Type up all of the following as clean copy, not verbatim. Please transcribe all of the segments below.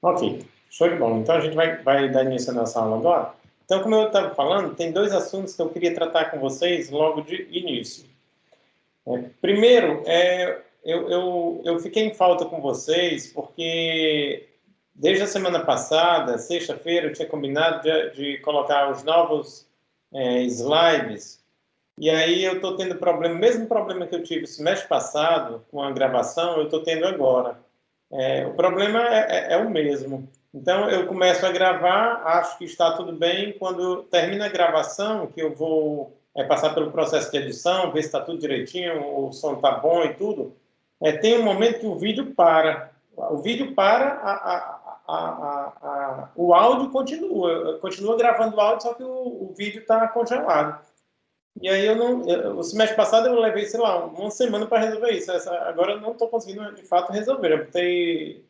Ok, show de bola. Então, a gente vai dar início à nossa aula agora. Então, como eu estava falando, tem dois assuntos que eu queria tratar com vocês logo de início. Primeiro, eu fiquei em falta com vocês porque desde a semana passada, sexta-feira, eu tinha combinado de colocar os novos slides. E aí eu estou tendo problema, o mesmo problema que eu tive o semestre passado com a gravação, eu estou tendo agora. O problema é o mesmo. Então, eu começo a gravar, acho que está tudo bem. Quando termina a gravação, que eu vou passar pelo processo de edição, ver se está tudo direitinho, o som está bom e tudo, tem um momento que o vídeo para. O vídeo para, o áudio continua gravando o áudio, só que o vídeo está congelado. E aí o semestre passado eu levei, sei lá, uma semana para resolver isso. Agora eu não estou conseguindo, de fato, resolver. Eu botei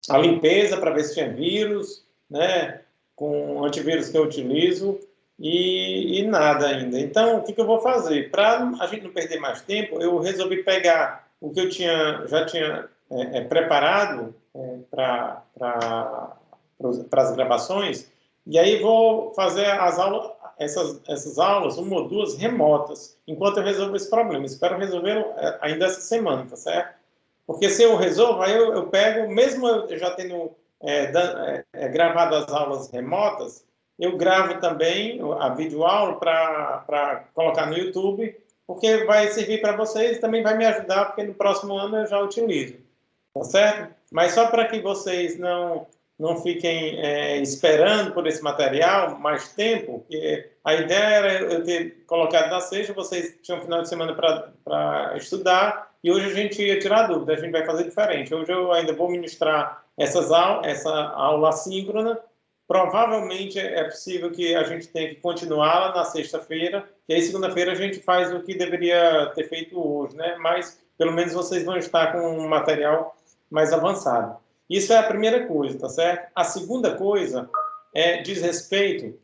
a limpeza para ver se tinha vírus, né, com o antivírus que eu utilizo, e nada ainda. Então, o que eu vou fazer? Para a gente não perder mais tempo, eu resolvi pegar o que eu já tinha preparado para as gravações, e aí vou fazer as aulas, essas aulas, uma ou duas remotas, enquanto eu resolvo esse problema. Espero resolver ainda essa semana, tá certo? Porque se eu resolvo, aí eu pego, mesmo eu já tendo gravado as aulas remotas, eu gravo também a videoaula para colocar no YouTube, porque vai servir para vocês, também vai me ajudar, porque no próximo ano eu já utilizo, tá certo? Mas só para que vocês não fiquem esperando por esse material mais tempo, porque a ideia era eu ter colocado na sexta, vocês tinham um final de semana para estudar, e hoje a gente ia tirar dúvida, a gente vai fazer diferente. Hoje eu ainda vou ministrar essa aula assíncrona, provavelmente é possível que a gente tenha que continuá-la na sexta-feira, e aí segunda-feira a gente faz o que deveria ter feito hoje, né? Mas pelo menos vocês vão estar com um material mais avançado. Isso é a primeira coisa, tá certo? A segunda coisa diz respeito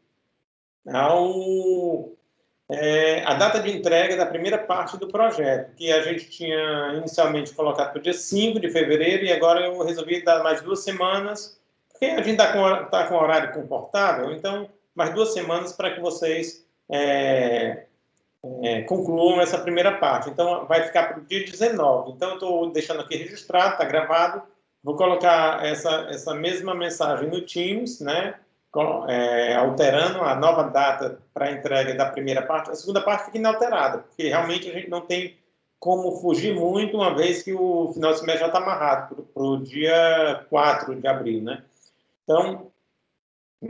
a data de entrega da primeira parte do projeto, que a gente tinha inicialmente colocado para o dia 5 de fevereiro, e agora eu resolvi dar mais 2 semanas, porque a gente está com horário confortável, então mais 2 semanas para que vocês concluam essa primeira parte. Então, vai ficar para o dia 19. Então, eu estou deixando aqui registrado, está gravado. Vou colocar essa mesma mensagem no Teams, né? Alterando a nova data para a entrega da primeira parte. A segunda parte fica inalterada, porque realmente a gente não tem como fugir muito, uma vez que o final do semestre já está amarrado para o dia 4 de abril, né? Então,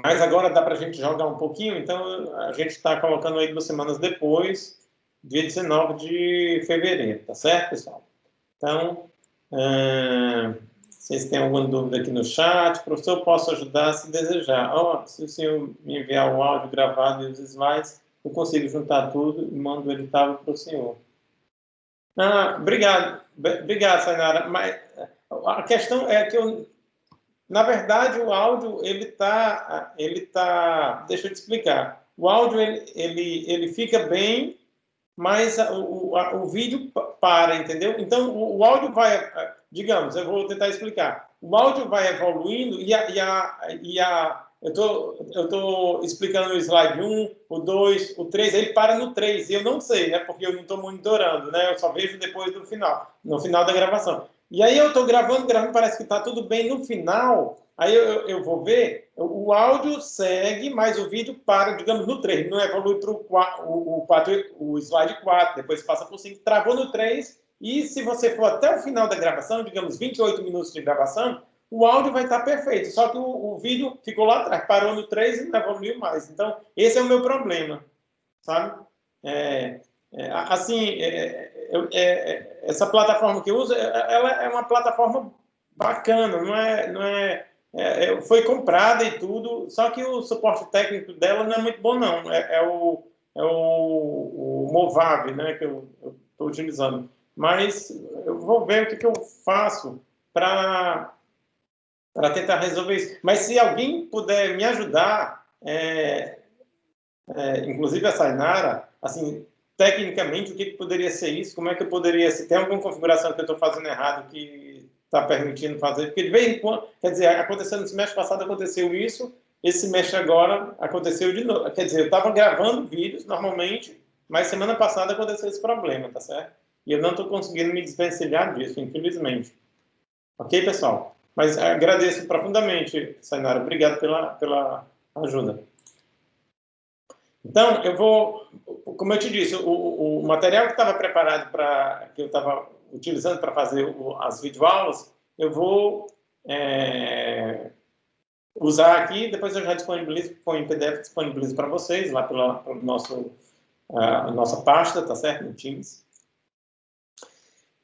mas agora dá para a gente jogar um pouquinho, então a gente está colocando aí 2 semanas depois, dia 19 de fevereiro, tá certo, pessoal? Então, vocês têm alguma dúvida aqui no chat? Professor, eu posso ajudar se desejar. Se o senhor me enviar o áudio gravado e os slides, eu consigo juntar tudo e mando o editável para o senhor. Obrigado, Sainara. Mas a questão é que na verdade, o áudio, deixa eu te explicar. O áudio, ele fica bem, mas o vídeo para, entendeu? Então, o áudio vai, digamos, eu vou tentar explicar. O áudio vai evoluindo eu estou explicando o slide 1, o 2, o 3, ele para no 3, e eu não sei, né, porque eu não estou monitorando, né, eu só vejo depois do final, no final da gravação. E aí eu estou gravando, parece que está tudo bem. No final, aí eu vou ver, o áudio segue, mas o vídeo para, digamos, no 3. Não evolui para o slide 4, depois passa para o 5, travou no 3, e se você for até o final da gravação, digamos, 28 minutos de gravação, o áudio vai estar perfeito, só que o vídeo ficou lá atrás, parou no 3 e não evoluiu mais. Então, esse é o meu problema, sabe? Essa plataforma que eu uso, ela é uma plataforma bacana, foi comprada e tudo, só que o suporte técnico dela não é muito bom, não. O Movave, né, que eu estou utilizando. Mas eu vou ver o que eu faço para tentar resolver isso. Mas se alguém puder me ajudar, inclusive a Sainara, assim, tecnicamente, o que poderia ser isso, como é que eu poderia, se tem alguma configuração que eu estou fazendo errado que está permitindo fazer, porque de vez em quando, quer dizer, aconteceu no semestre passado, aconteceu isso, esse semestre agora aconteceu de novo, quer dizer, eu estava gravando vídeos normalmente, mas semana passada aconteceu esse problema, tá certo? E eu não estou conseguindo me desvencilhar disso, infelizmente. Ok, pessoal? Mas agradeço profundamente, Sainara, obrigado pela ajuda. Então, eu vou, como eu te disse, o material que estava preparado que eu estava utilizando para fazer as videoaulas, eu vou usar aqui, depois eu já disponibilizo, põe em PDF, disponibilizo para vocês, lá pela nossa pasta, tá certo? No Teams.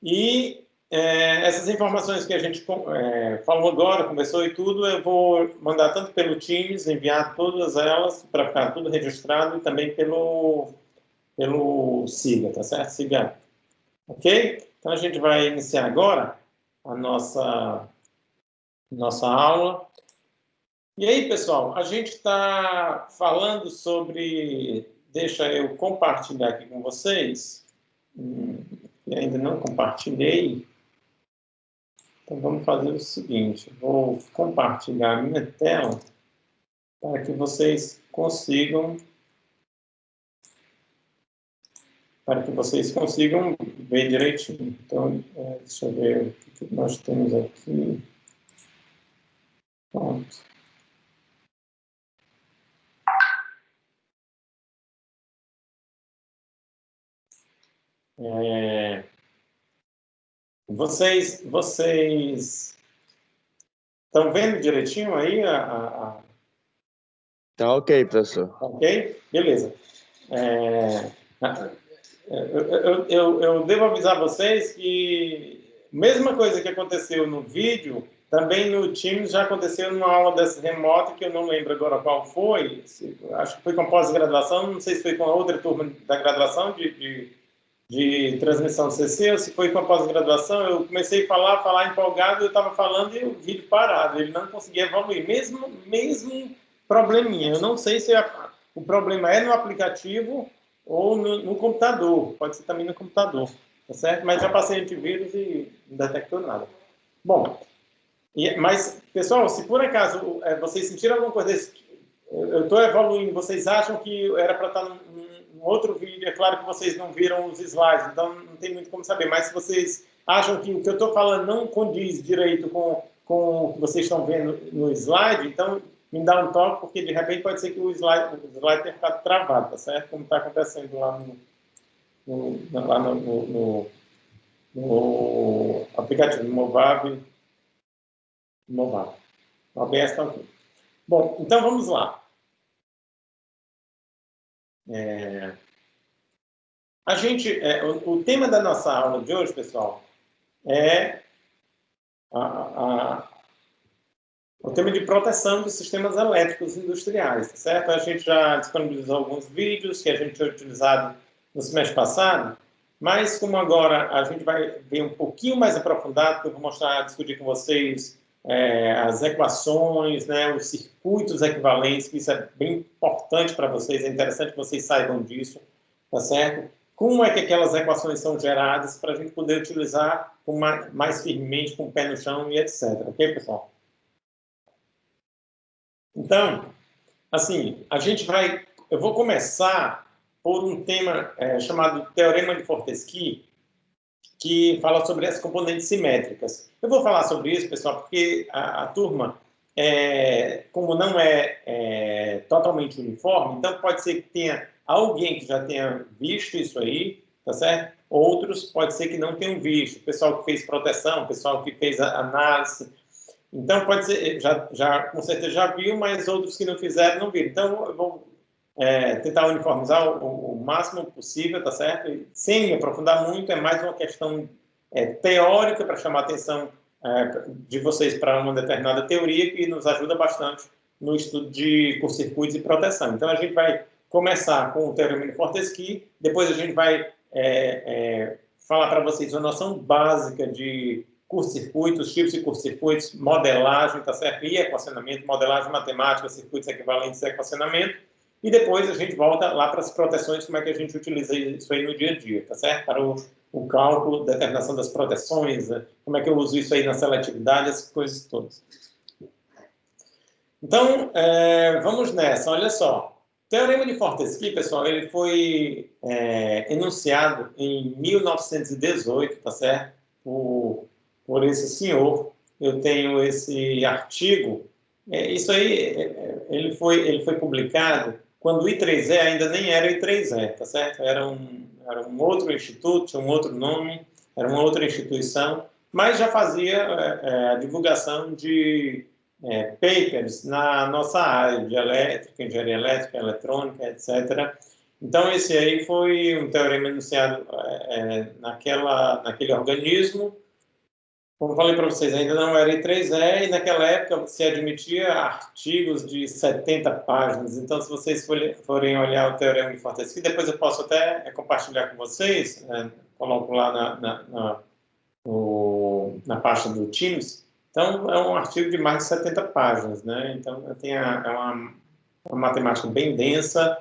E essas informações que a gente falou agora, conversou e tudo, eu vou mandar tanto pelo Teams, enviar todas elas para ficar tudo registrado e também pelo Siga, tá certo? Siga. Ok? Então a gente vai iniciar agora a nossa aula. E aí, pessoal, a gente está falando sobre... Deixa eu compartilhar aqui com vocês. E ainda não compartilhei. Então, vamos fazer o seguinte. Vou compartilhar a minha tela para que vocês consigam ver direitinho. Então, deixa eu ver o que nós temos aqui. Pronto. Vocês estão vendo direitinho aí? Tá ok, professor. Ok? Beleza. Eu devo avisar vocês que mesma coisa que aconteceu no vídeo, também no Teams já aconteceu numa aula dessa remota, que eu não lembro agora qual foi, acho que foi com a pós-graduação, não sei se foi com a outra turma da graduação de transmissão CC, ou se foi com a pós-graduação, eu comecei a falar empolgado, eu estava falando e o vídeo parado, ele não conseguia evoluir, mesmo probleminha, eu não sei se o problema é no aplicativo ou no computador, pode ser também no computador, tá certo? Mas já passei antivírus e não detectou nada. Bom, mas, pessoal, se por acaso vocês sentiram alguma coisa desse, eu estou evoluindo, vocês acham que era para estar num outro vídeo, é claro que vocês não viram os slides, então não tem muito como saber, mas se vocês acham que o que eu estou falando não condiz direito com o que vocês estão vendo no slide, então me dá um toque, porque de repente pode ser que o slide tenha ficado travado, tá certo? Como está acontecendo lá no aplicativo, no Movavi. O ABS está aqui. Bom, então vamos lá. O tema da nossa aula de hoje, pessoal, é o tema de proteção de sistemas elétricos industriais, tá certo? A gente já disponibilizou alguns vídeos que a gente tinha utilizado no semestre passado, mas como agora a gente vai ver um pouquinho mais aprofundado, que eu vou discutir com vocês as equações, né, os circuitos equivalentes, que isso é bem importante para vocês, é interessante que vocês saibam disso, tá certo? Como é que aquelas equações são geradas para a gente poder utilizar mais firmemente, com o pé no chão e etc. Ok, pessoal? Então, assim, eu vou começar por um tema chamado Teorema de Fortescue, que fala sobre as componentes simétricas. Eu vou falar sobre isso, pessoal, porque a turma, como não é totalmente uniforme, então pode ser que tenha alguém que já tenha visto isso aí, tá certo? Outros pode ser que não tenham visto. O pessoal que fez proteção, o pessoal que fez a análise. Então, pode ser, com certeza já viu, mas outros que não fizeram, não viram. Então, eu vou tentar uniformizar o máximo possível, tá certo? E, sem me aprofundar muito, é mais uma questão teórica para chamar a atenção de vocês para uma determinada teoria que nos ajuda bastante no estudo de curto-circuitos e proteção. Então, a gente vai começar com o Teorema de Fortescue, depois a gente vai falar para vocês uma noção básica de curto-circuitos, tipos de curto-circuitos, modelagem, tá certo? E equacionamento, modelagem matemática, circuitos equivalentes e equacionamento. e depois a gente volta lá para as proteções, como é que a gente utiliza isso aí no dia a dia, tá certo? Para o cálculo, determinação das proteções, né? Como é que eu uso isso aí na seletividade, essas coisas todas. Então, vamos nessa, olha só. O Teorema de Fortescue, pessoal, ele foi enunciado em 1918, tá certo? Por esse senhor. Eu tenho esse artigo. Isso aí, ele foi publicado quando o I3E ainda nem era I3E, tá certo? Era um outro instituto, tinha um outro nome, era uma outra instituição, mas já fazia a divulgação de papers na nossa área de elétrica, engenharia elétrica, eletrônica, etc. Então, esse aí foi um teorema enunciado naquele organismo. Como falei para vocês, ainda não era I3E, e naquela época se admitia artigos de 70 páginas. Então, se vocês forem olhar o Teorema de Fortescue, depois eu posso até compartilhar com vocês, coloco lá na pasta do Teams. Então, é um artigo de mais de 70 páginas, né? Então, é uma matemática bem densa,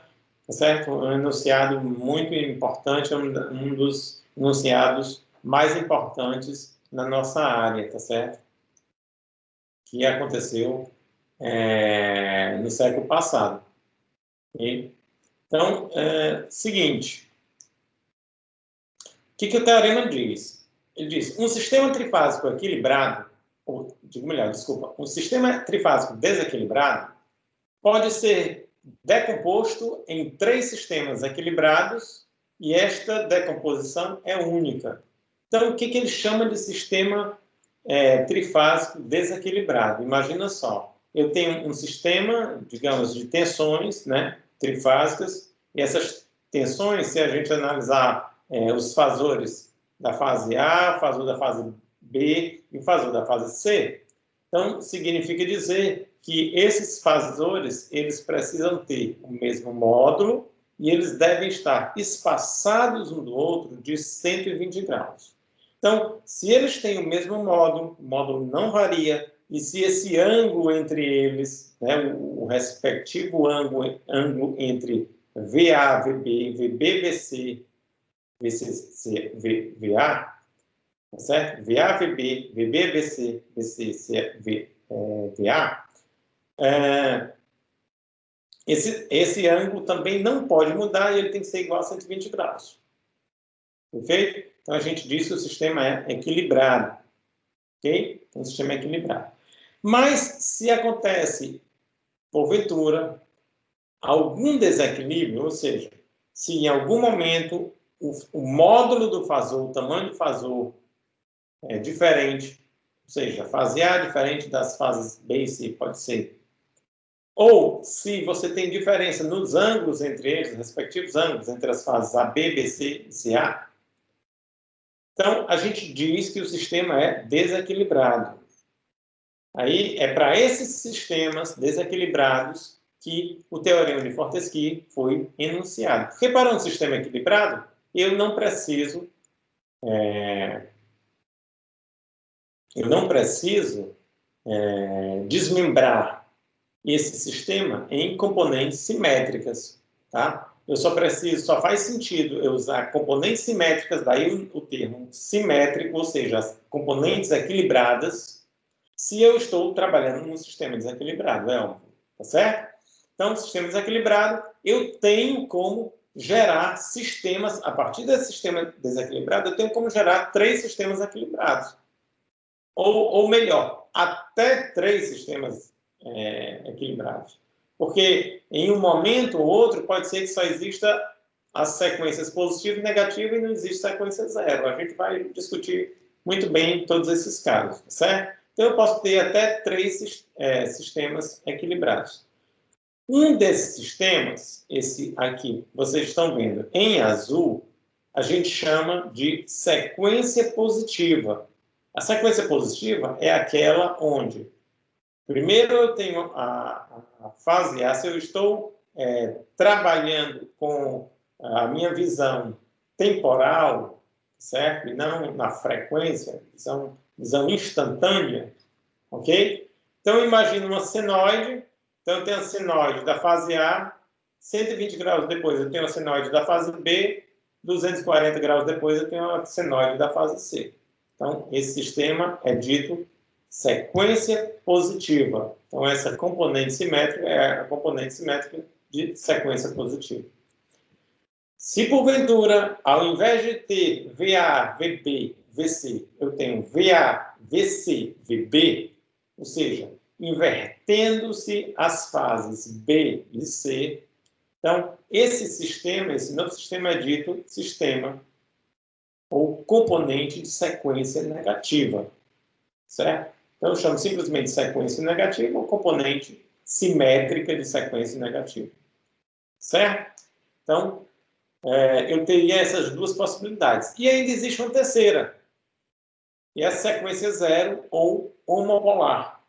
tá certo? Um enunciado muito importante, um dos enunciados mais importantes na nossa área, tá certo? Que aconteceu no século passado. Okay? Então, seguinte, o que o teorema diz? Ele diz, um sistema trifásico equilibrado, ou, digo melhor, desculpa, um sistema trifásico desequilibrado pode ser decomposto em 3 sistemas equilibrados e esta decomposição é única. Então, o que ele chama de sistema trifásico desequilibrado? Imagina só, eu tenho um sistema, digamos, de tensões, né, trifásicas, e essas tensões, se a gente analisar os fasores da fase A, o fasor da fase B e o fasor da fase C, então significa dizer que esses fasores, eles precisam ter o mesmo módulo e eles devem estar espaçados um do outro de 120 graus. Então, se eles têm o mesmo módulo, o módulo não varia, e se esse ângulo entre eles, né, o respectivo ângulo entre VA, VB, VB, VC, VC, VA, tá certo? VA, VB, VB, VC, VC, VA, esse ângulo também não pode mudar e ele tem que ser igual a 120 graus. Perfeito? Então, a gente diz que o sistema é equilibrado. Ok? Então, o sistema é equilibrado. Mas, se acontece, porventura, algum desequilíbrio, ou seja, se em algum momento o módulo do fasor, o tamanho do fasor é diferente, ou seja, a fase A é diferente das fases B e C, pode ser. Ou, se você tem diferença nos ângulos entre eles, respectivos ângulos entre as fases AB, BC e CA, então, a gente diz que o sistema é desequilibrado. Aí, é para esses sistemas desequilibrados que o Teorema de Fortescue foi enunciado. Porque para um sistema equilibrado, eu não preciso desmembrar esse sistema em componentes simétricas, tá? Só faz sentido eu usar componentes simétricas, daí o termo simétrico, ou seja, as componentes equilibradas, se eu estou trabalhando num sistema desequilibrado, é óbvio, tá certo? Então, sistema desequilibrado, eu tenho como gerar sistemas, a partir desse sistema desequilibrado, eu tenho como gerar 3 sistemas equilibrados. Ou melhor, até 3 sistemas equilibrados. Porque em um momento ou outro pode ser que só exista as sequências positiva e negativa e não existe sequência zero. A gente vai discutir muito bem todos esses casos, certo? Então eu posso ter até 3 sistemas equilibrados. Um desses sistemas, esse aqui, vocês estão vendo em azul, a gente chama de sequência positiva. A sequência positiva é aquela onde primeiro eu tenho a fase A, se eu estou trabalhando com a minha visão temporal, certo? E não na frequência, visão instantânea, ok? Então, imagina uma senoide. Então, eu tenho a senoide da fase A, 120 graus depois eu tenho a senoide da fase B, 240 graus depois eu tenho a senoide da fase C. Então, esse sistema é dito sequência positiva. Então, essa componente simétrica é a componente simétrica de sequência positiva. Se, porventura, ao invés de ter VA, VB, VC, eu tenho VA, VC, VB, ou seja, invertendo-se as fases B e C, então, esse sistema, esse novo sistema é dito sistema ou componente de sequência negativa, certo? Então, eu chamo simplesmente de sequência negativa ou componente simétrica de sequência negativa, certo? Então, eu teria essas duas possibilidades. E ainda existe uma terceira, que é a sequência zero ou homopolar.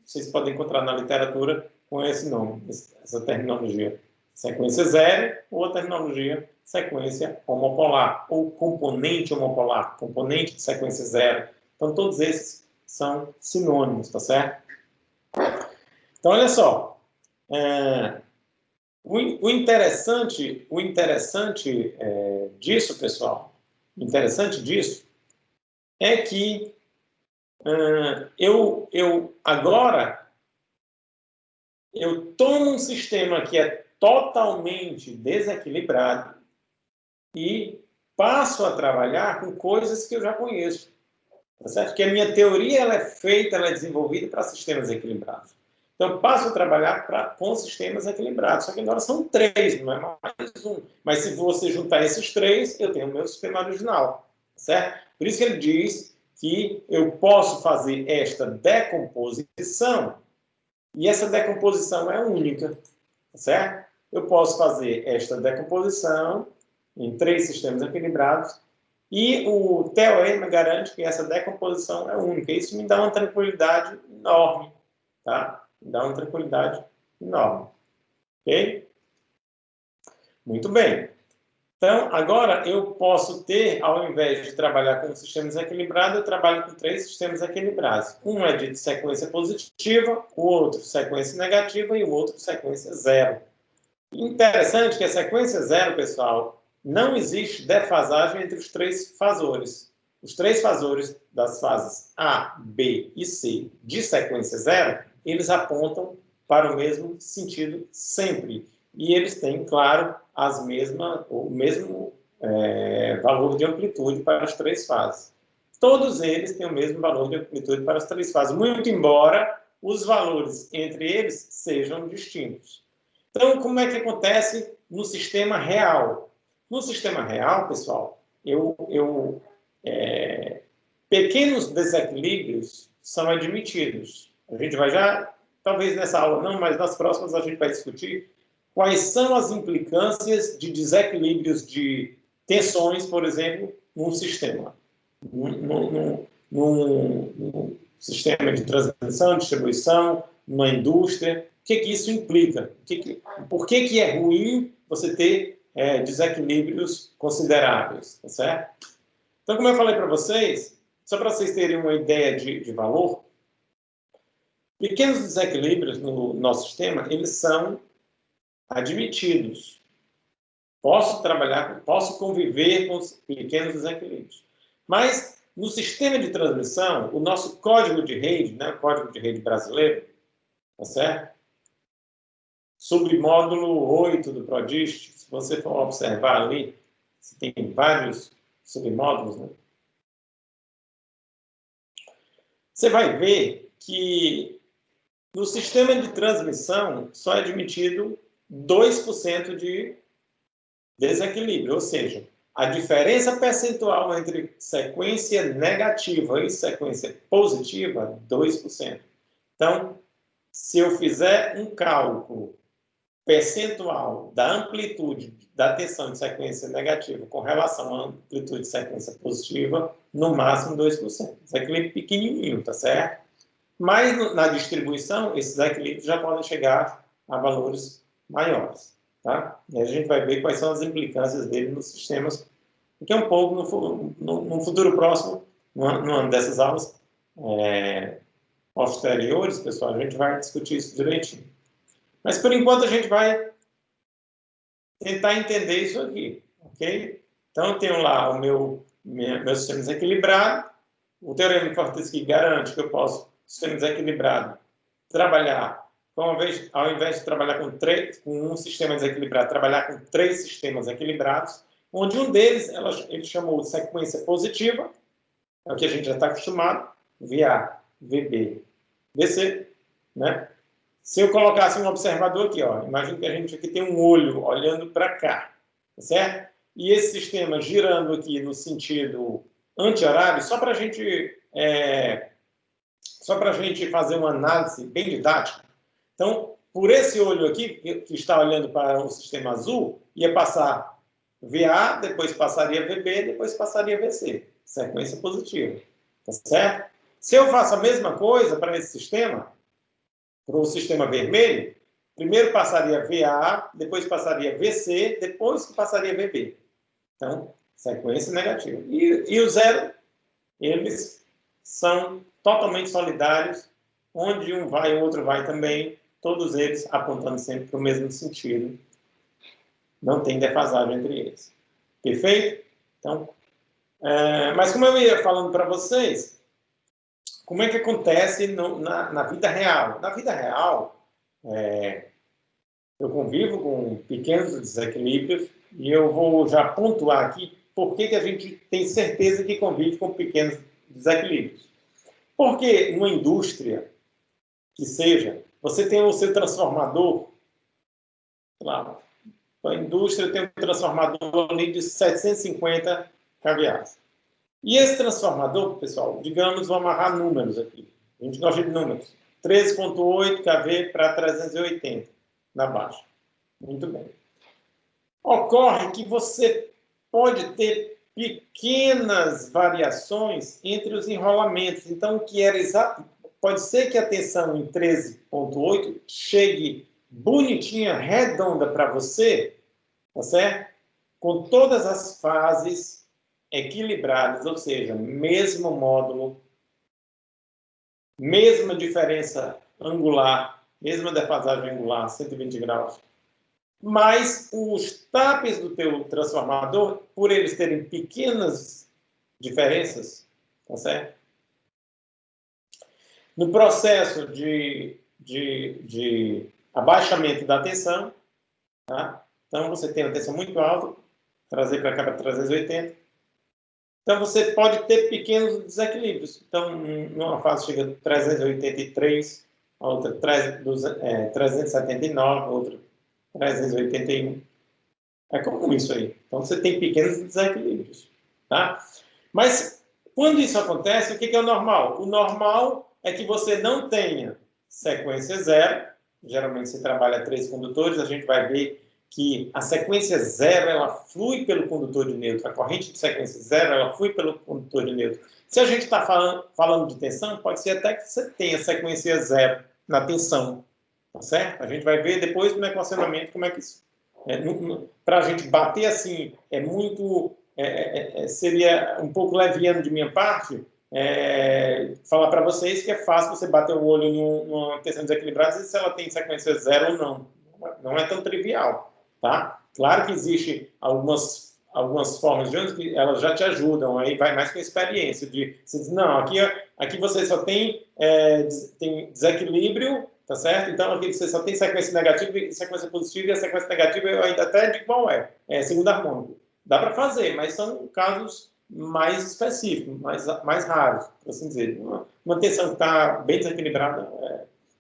Vocês podem encontrar na literatura com esse nome, essa terminologia. Sequência zero ou a terminologia sequência homopolar, ou componente homopolar, componente de sequência zero. Então, todos esses são sinônimos, tá certo? Então, olha só. O interessante disso, pessoal, o interessante disso é que agora eu tomo um sistema que é totalmente desequilibrado e passo a trabalhar com coisas que eu já conheço, tá certo? Porque a minha teoria ela é desenvolvida para sistemas equilibrados. Então, eu passo a trabalhar com sistemas equilibrados. Só que agora são 3, não é mais um. Mas se você juntar esses 3, eu tenho o meu sistema original, certo? Por isso que ele diz que eu posso fazer esta decomposição e essa decomposição é única, certo? Eu posso fazer esta decomposição em 3 sistemas equilibrados e o teorema garante que essa decomposição é única. Isso me dá uma tranquilidade enorme, tá? Me dá uma tranquilidade enorme. Ok? Muito bem. Então, agora eu posso ter, ao invés de trabalhar com sistemas equilibrados, eu trabalho com 3 sistemas equilibrados. Um é de sequência positiva, o outro sequência negativa e o outro sequência zero. Interessante que a sequência zero, pessoal, não existe defasagem entre os 3 fasores. Os 3 fasores das fases A, B e C de sequência zero, eles apontam para o mesmo sentido sempre. E eles têm, claro, o mesmo valor de amplitude para as 3 fases. Todos eles têm o mesmo valor de amplitude para as 3 fases, muito embora os valores entre eles sejam distintos. Então, como é que acontece no sistema real? No sistema real, pessoal, pequenos desequilíbrios são admitidos. A gente vai já, talvez nessa aula não, mas nas próximas a gente vai discutir quais são as implicâncias de desequilíbrios de tensões, por exemplo, num sistema. Num sistema de transmissão, distribuição, numa indústria. O que isso implica? Por que é ruim você ter desequilíbrios consideráveis, tá certo? Então, como eu falei para vocês, só para vocês terem uma ideia de valor, pequenos desequilíbrios no nosso sistema, eles são admitidos. Posso conviver com os pequenos desequilíbrios. Mas, no sistema de transmissão, o nosso código de rede, né, o código de rede brasileiro, tá certo? Submódulo 8 do PRODIST, se você for observar ali, você tem vários submódulos, né? Você vai ver que no sistema de transmissão só é admitido 2% de desequilíbrio, ou seja, a diferença percentual entre sequência negativa e sequência positiva, 2%. Então, se eu fizer um cálculo percentual da amplitude da tensão de sequência negativa com relação à amplitude de sequência positiva, no máximo 2%. Desequilíbrio pequenininho, tá certo? Mas na distribuição, esses equilíbrios já podem chegar a valores maiores, tá? E a gente vai ver quais são as implicâncias dele nos sistemas, porque um pouco no futuro próximo, numa dessas aulas posteriores, pessoal, a gente vai discutir isso direitinho. Mas, por enquanto, a gente vai tentar entender isso aqui, ok? Então, eu tenho lá o meu sistema desequilibrado, o teorema de Fortescue garante que eu posso, sistema desequilibrado, trabalhar, ao invés de trabalhar com um sistema desequilibrado, trabalhar com 3 sistemas equilibrados, onde um deles ele chamou de sequência positiva, é o que a gente já está acostumado, VA, VB, VC, né? Se eu colocasse um observador aqui, ó, imagina que a gente aqui tem um olho olhando para cá, certo? E esse sistema girando aqui no sentido anti-horário, só para a gente fazer uma análise bem didática. Então, por esse olho aqui, que está olhando para o sistema azul, ia passar VA, depois passaria VB, depois passaria VC. Sequência positiva. Tá certo? Se eu faço a mesma coisa para esse sistema, para o sistema vermelho, primeiro passaria VA, depois passaria VC, depois que passaria VB. Então, sequência negativa. E o zero, eles são totalmente solidários, onde um vai, o outro vai também, todos eles apontando sempre para o mesmo sentido. Não tem defasagem entre eles. Perfeito? Então, mas como eu ia falando para vocês, como é que acontece na vida real? Na vida real, eu convivo com pequenos desequilíbrios e eu vou já pontuar aqui por que a gente tem certeza que convive com pequenos desequilíbrios. Porque numa indústria que seja, você tem o seu transformador, lá, a indústria tem um transformador ali de 750 kVA. E esse transformador, pessoal, digamos, vou amarrar números aqui. A gente gosta de números. 13.8 kV para 380 na baixa. Muito bem. Ocorre que você pode ter pequenas variações entre os enrolamentos. Então, o que era exato, pode ser que a tensão em 13.8 chegue bonitinha, redonda para você, tá certo? Com todas as fases equilibradas, ou seja, mesmo módulo, mesma diferença angular, mesma defasagem angular, 120 graus. Mas os tapes do teu transformador, por eles terem pequenas diferenças, tá certo? No processo de abaixamento da tensão, tá? Então você tem uma tensão muito alta, trazer para cá para 380. Então você pode ter pequenos desequilíbrios. Então, numa fase chega a 383, a outra 379, a outra 381. É comum isso aí. Então você tem pequenos desequilíbrios. Tá? Mas quando isso acontece, o que é o normal? O normal é que você não tenha sequência zero. Geralmente se trabalha 3 condutores, a gente vai ver que a sequência zero, ela flui pelo condutor de neutro. A corrente de sequência zero, ela flui pelo condutor de neutro. Se a gente está falando de tensão, pode ser até que você tenha sequência zero na tensão. Tá certo? A gente vai ver depois no equacionamento como é que isso... para a gente bater assim, seria um pouco leviano de minha parte falar para vocês que é fácil você bater o olho numa tensão desequilibrada se ela tem sequência zero ou não. Não é tão trivial. Tá? Claro que existe algumas formas de ônibus que elas já te ajudam, aí vai mais com a experiência de você diz, não, aqui você só tem desequilíbrio, tá certo? Então aqui você só tem sequência negativa e sequência positiva, e a sequência negativa eu ainda até digo qual é segundo harmônico. Dá para fazer, mas são casos mais específicos, mais raros, por assim dizer. Uma tensão que está bem desequilibrada,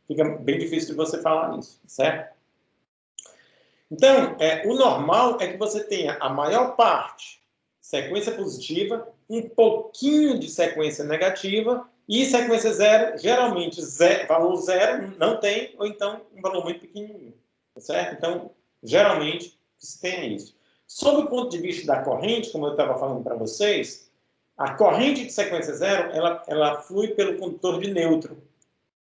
fica bem difícil de você falar nisso, certo? Então, o normal é que você tenha a maior parte sequência positiva, um pouquinho de sequência negativa e sequência zero, geralmente valor zero não tem, ou então um valor muito pequenininho, tá certo? Então, geralmente, você tem isso. Sob o ponto de vista da corrente, como eu estava falando para vocês, a corrente de sequência zero, ela flui pelo condutor de neutro,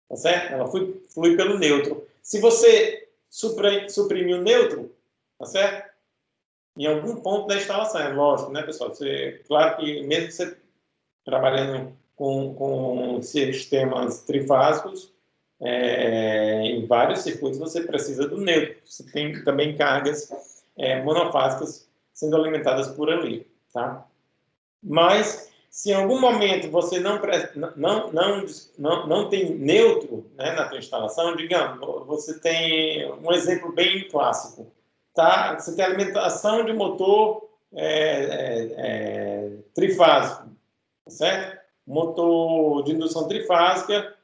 tá certo? Ela flui pelo neutro. Se você suprimir o neutro, tá certo? Em algum ponto da instalação, é lógico, né, pessoal? Claro que mesmo você trabalhando com sistemas trifásicos, em vários circuitos você precisa do neutro. Você tem também cargas monofásicas sendo alimentadas por ali, tá? Mas, se em algum momento você não tem neutro, né, na tua instalação, digamos, você tem um exemplo bem clássico, tá? Você tem alimentação de motor trifásico, certo? Motor de indução trifásica,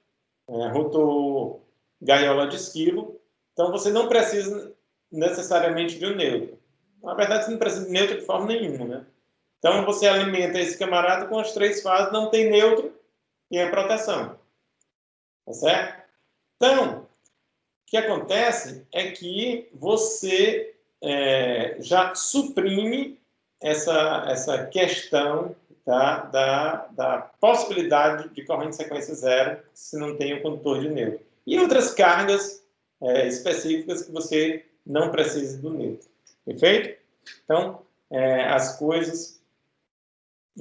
rotor gaiola de esquilo. Então, você não precisa necessariamente de um neutro. Na verdade, você não precisa de neutro de forma nenhuma, né? Então, você alimenta esse camarada com as 3 fases, não tem neutro e é proteção. Tá certo? Então, o que acontece é que você já suprime essa questão da possibilidade de corrente de sequência zero se não tem o condutor de neutro. E outras cargas específicas que você não precisa do neutro. Perfeito? Então, as coisas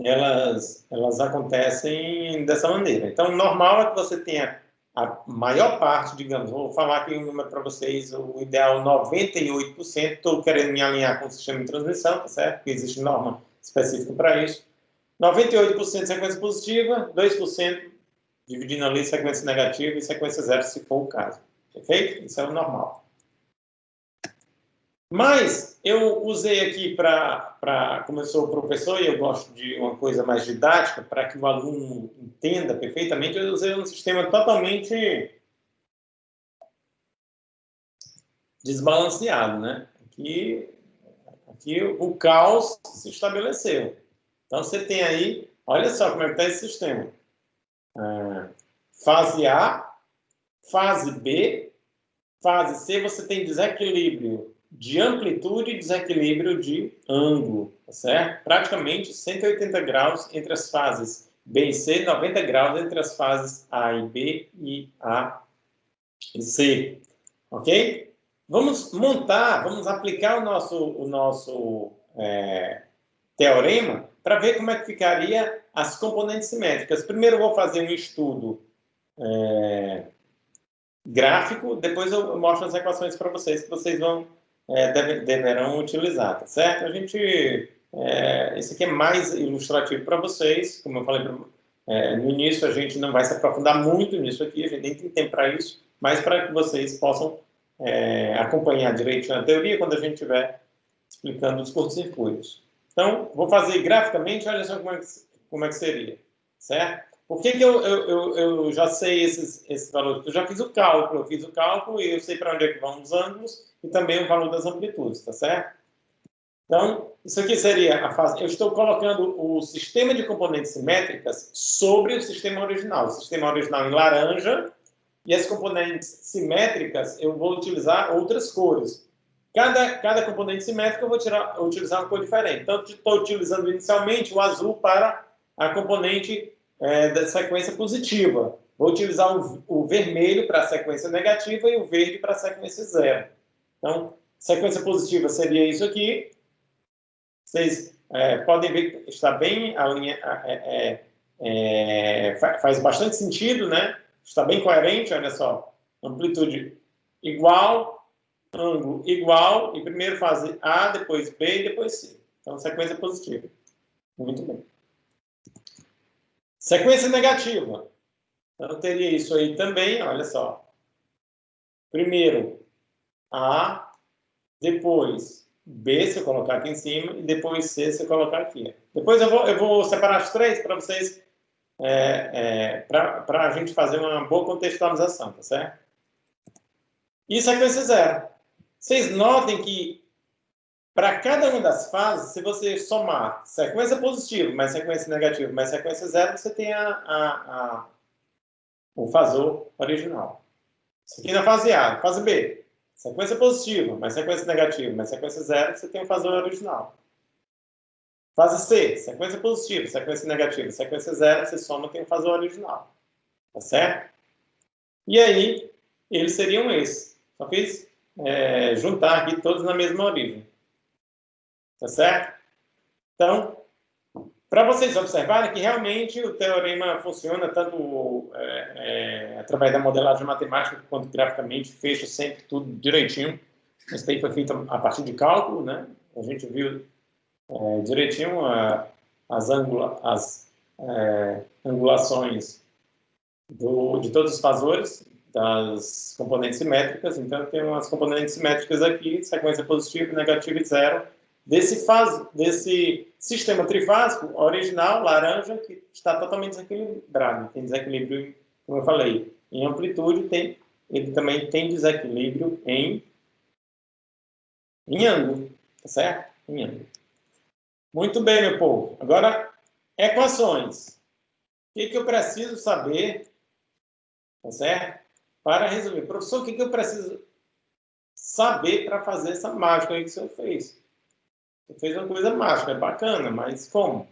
elas acontecem dessa maneira. Então, normal é que você tenha a maior parte, digamos, vou falar aqui um número para vocês, o ideal 98%, estou querendo me alinhar com o sistema de transmissão, tá certo? Porque existe norma específica para isso. 98% sequência positiva, 2% dividindo ali sequência negativa e sequência zero, se for o caso. Perfeito? Isso é o normal. Mas eu usei aqui como eu sou professor e eu gosto de uma coisa mais didática, para que o aluno entenda perfeitamente, eu usei um sistema totalmente desbalanceado, né? Aqui o caos se estabeleceu. Então, você tem aí, olha só como é que está esse sistema. Fase A, fase B, fase C, você tem desequilíbrio de amplitude e desequilíbrio de ângulo, tá certo? Praticamente 180 graus entre as fases B e C, 90 graus entre as fases A e B e A e C, ok? Vamos aplicar o nosso teorema para ver como é que ficaria as componentes simétricas. Primeiro eu vou fazer um estudo gráfico, depois eu mostro as equações para vocês, que vocês deverão utilizar, tá certo? Esse aqui é mais ilustrativo para vocês, como eu falei no início, a gente não vai se aprofundar muito nisso aqui, a gente nem tem tempo para isso, mas para que vocês possam acompanhar direitinho a teoria quando a gente estiver explicando os curtos-circuitos. Então, vou fazer graficamente, olha só como é que seria, certo? Por que eu já sei esses valores? Eu já fiz o cálculo, e eu sei para onde é que vão os ângulos e também o valor das amplitudes, tá certo? Então, isso aqui seria a fase... Eu estou colocando o sistema de componentes simétricas sobre o sistema original. O sistema original em laranja e as componentes simétricas eu vou utilizar outras cores. Cada componente simétrico eu vou utilizar uma cor diferente. Então, estou utilizando inicialmente o azul para a componente da sequência positiva. Vou utilizar o vermelho para a sequência negativa e o verde para a sequência zero. Então, sequência positiva seria isso aqui. Vocês podem ver que está bem a linha, faz bastante sentido, né? Está bem coerente, olha só. Amplitude igual, ângulo igual, e primeiro fase A, depois B e depois C. Então, sequência positiva. Muito bem. Sequência negativa. Então, teria isso aí também, olha só. Primeiro A, depois B, se eu colocar aqui em cima, e depois C, se eu colocar aqui. Depois eu vou separar as três para vocês, para a gente fazer uma boa contextualização, tá certo? E sequência zero. Vocês notem que para cada uma das fases, se você somar sequência positiva, mais sequência negativa, mais sequência zero, você tem o fasor original. Isso aqui na fase A. Fase B, sequência positiva, mais sequência negativa, mais sequência zero, você tem o fasor original. Fase C, sequência positiva, sequência negativa, sequência zero, você soma, tem o fasor original. Tá certo? E aí, eles seriam esses. Só fiz juntar aqui todos na mesma origem. Tá certo? Então, para vocês observarem que realmente o teorema funciona tanto através da modelagem matemática quanto graficamente, fecha sempre tudo direitinho. Isso daí foi feito a partir de cálculo, né? A gente viu direitinho as angulações de todos os fasores das componentes simétricas. Então, tem umas componentes simétricas aqui, sequência positiva, negativa e zero, desse sistema trifásico original, laranja, que está totalmente desequilibrado. Tem desequilíbrio, como eu falei, em amplitude, ele também tem desequilíbrio em ângulo, tá certo? Em ângulo. Muito bem, meu povo. Agora, equações. O que eu preciso saber, tá certo? Para resolver. Professor, o que eu preciso saber para fazer essa mágica aí que o senhor fez? Você fez uma coisa mágica, é bacana, mas como?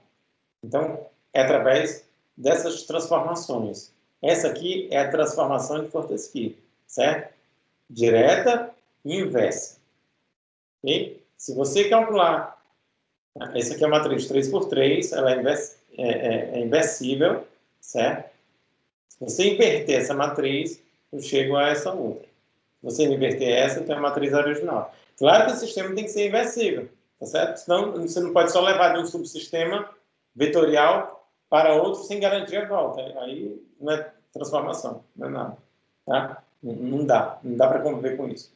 Então, é através dessas transformações. Essa aqui é a transformação de Fortescue, certo? Direta e inversa. Okay? Se você calcular, essa aqui é uma matriz 3×3, ela é inversível, certo? Se você inverter essa matriz, eu chego a essa outra. Se você inverter essa, eu tenho a matriz original. Claro que o sistema tem que ser inversível, tá certo? Senão, você não pode só levar de um subsistema vetorial para outro sem garantir a volta. Aí não é transformação, não é nada. Tá? Não dá para conviver com isso.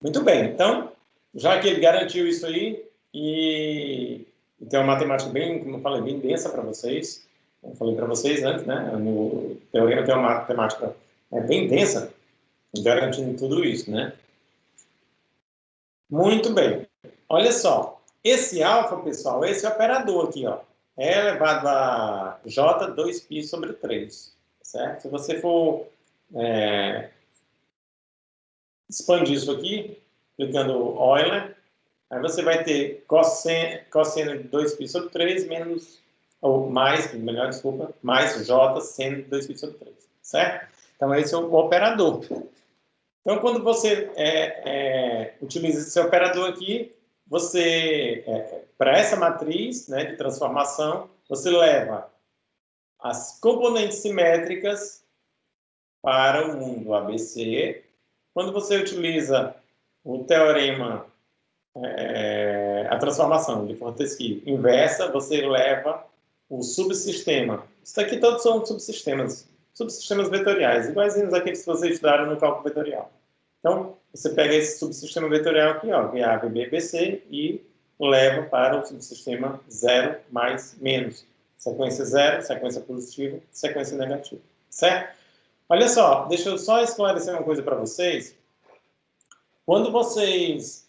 Muito bem, então, já que ele garantiu isso aí, e tem uma matemática bem, como eu falei, bem densa para vocês, eu falei para vocês antes, né, no teorema tem uma matemática bem densa, garantindo tudo isso, né. Muito bem, olha só, esse alfa, pessoal, esse operador aqui, ó, é elevado a j 2π sobre 3, certo? Se você for expandir isso aqui, clicando Euler, aí você vai ter cosseno de 2π sobre 3 menos, ou mais, melhor, desculpa, mais j seno de 2π sobre 3, certo? Então, esse é o operador. Então, quando você utiliza esse operador aqui, você, para essa matriz, né, de transformação, você leva as componentes simétricas para o mundo ABC. Quando você utiliza o teorema, a transformação de Fortescue inversa, você leva o subsistema. Isso aqui todos são subsistemas vetoriais, iguaizinhos àqueles que vocês estudaram no cálculo vetorial. Então, você pega esse subsistema vetorial aqui, ó, VA, VB, BC, e leva para o subsistema 0 mais menos. Sequência 0, sequência positiva, sequência negativa. Certo? Olha só, deixa eu só esclarecer uma coisa para vocês. Quando vocês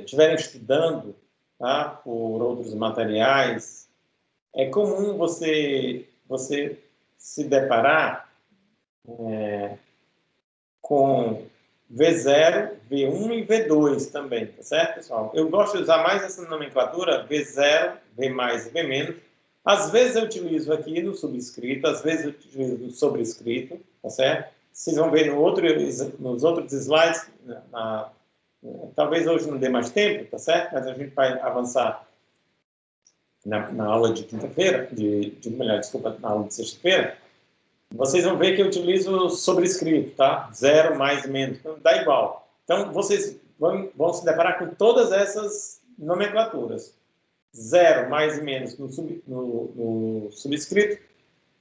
estiverem estudando, tá, por outros materiais, é comum você se deparar com V0, V1 e V2 também, tá certo, pessoal? Eu gosto de usar mais essa nomenclatura, V0, V mais e V menos. Às vezes eu utilizo aqui no subscrito, às vezes eu utilizo no sobrescrito, tá certo? Vocês vão ver nos outros slides, talvez hoje não dê mais tempo, tá certo? Mas a gente vai avançar na aula de quinta-feira, na aula de sexta-feira. Vocês vão ver que eu utilizo sobrescrito, tá? 0 mais e menos, então dá igual. Então, vocês vão se deparar com todas essas nomenclaturas. 0 mais e menos no subscrito,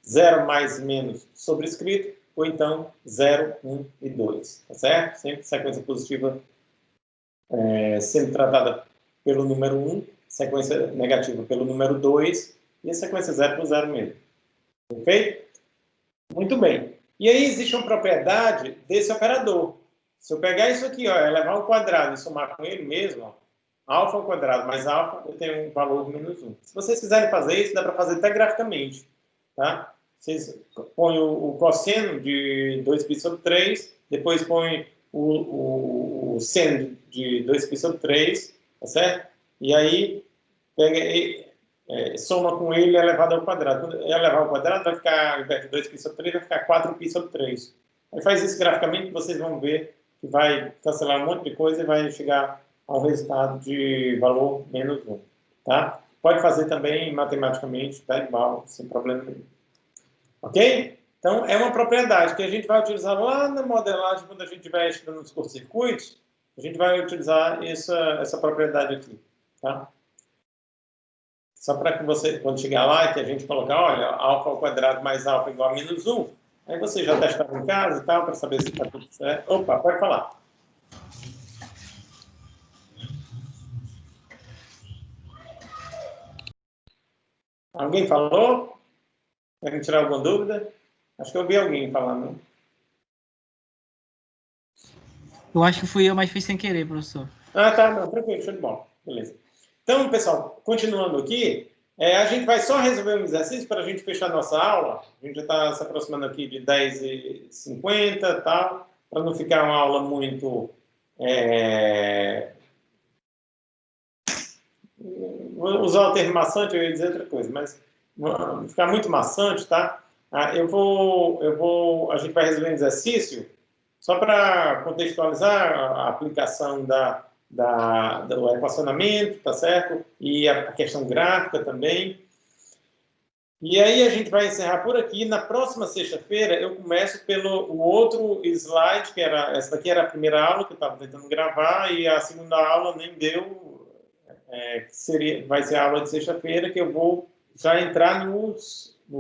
0 mais e menos sobrescrito, ou então 0, 1 e 2, tá certo? Sempre sequência positiva sendo tratada pelo número 1, sequência negativa pelo número 2, e a sequência 0 por 0 mesmo. Ok? Muito bem. E aí existe uma propriedade desse operador. Se eu pegar isso aqui, ó, elevar ao quadrado e somar com ele mesmo, ó, alfa ao quadrado mais alfa, eu tenho um valor de menos 1. Se vocês quiserem fazer isso, dá para fazer até graficamente. Tá? Vocês põem o cosseno de 2π sobre 3, depois põem o seno de 2π sobre 3, tá certo? E aí pega soma com ele elevado ao quadrado. Quando elevar ao quadrado, vai ficar, ao invés de 2π sobre 3, vai ficar 4π sobre 3. Aí faz isso graficamente, vocês vão ver que vai cancelar um monte de coisa e vai chegar ao resultado de valor menos 1. Tá? Pode fazer também matematicamente, tá igual, sem problema nenhum. Ok? Então, é uma propriedade que a gente vai utilizar lá na modelagem, quando a gente estiver estudando os curto-circuitos, a gente vai utilizar essa propriedade aqui, tá? Só para que você, quando chegar lá, que a gente colocar, olha, alfa ao quadrado mais alfa igual a menos 1, aí você já testava em casa e tal, para saber se está tudo certo. Opa, pode falar. Alguém falou? Querem tirar alguma dúvida? Acho que eu ouvi alguém falando. Eu acho que fui eu, mas fui sem querer, professor. Ah, tá, não, tranquilo, show de bola. Beleza. Então, pessoal, continuando aqui, a gente vai só resolver um exercício para a gente fechar nossa aula. A gente já está se aproximando aqui de 10h50, tá? Para não ficar uma aula muito... Vou usar o termo maçante, eu ia dizer outra coisa, mas ficar muito maçante, tá? A gente vai resolver um exercício só para contextualizar a aplicação do equacionamento, tá certo? E a questão gráfica também. E aí a gente vai encerrar por aqui. Na próxima sexta-feira eu começo pelo o outro slide, que era essa daqui era a primeira aula que eu estava tentando gravar e a segunda aula nem deu. Vai ser a aula de sexta-feira que eu vou já entrar no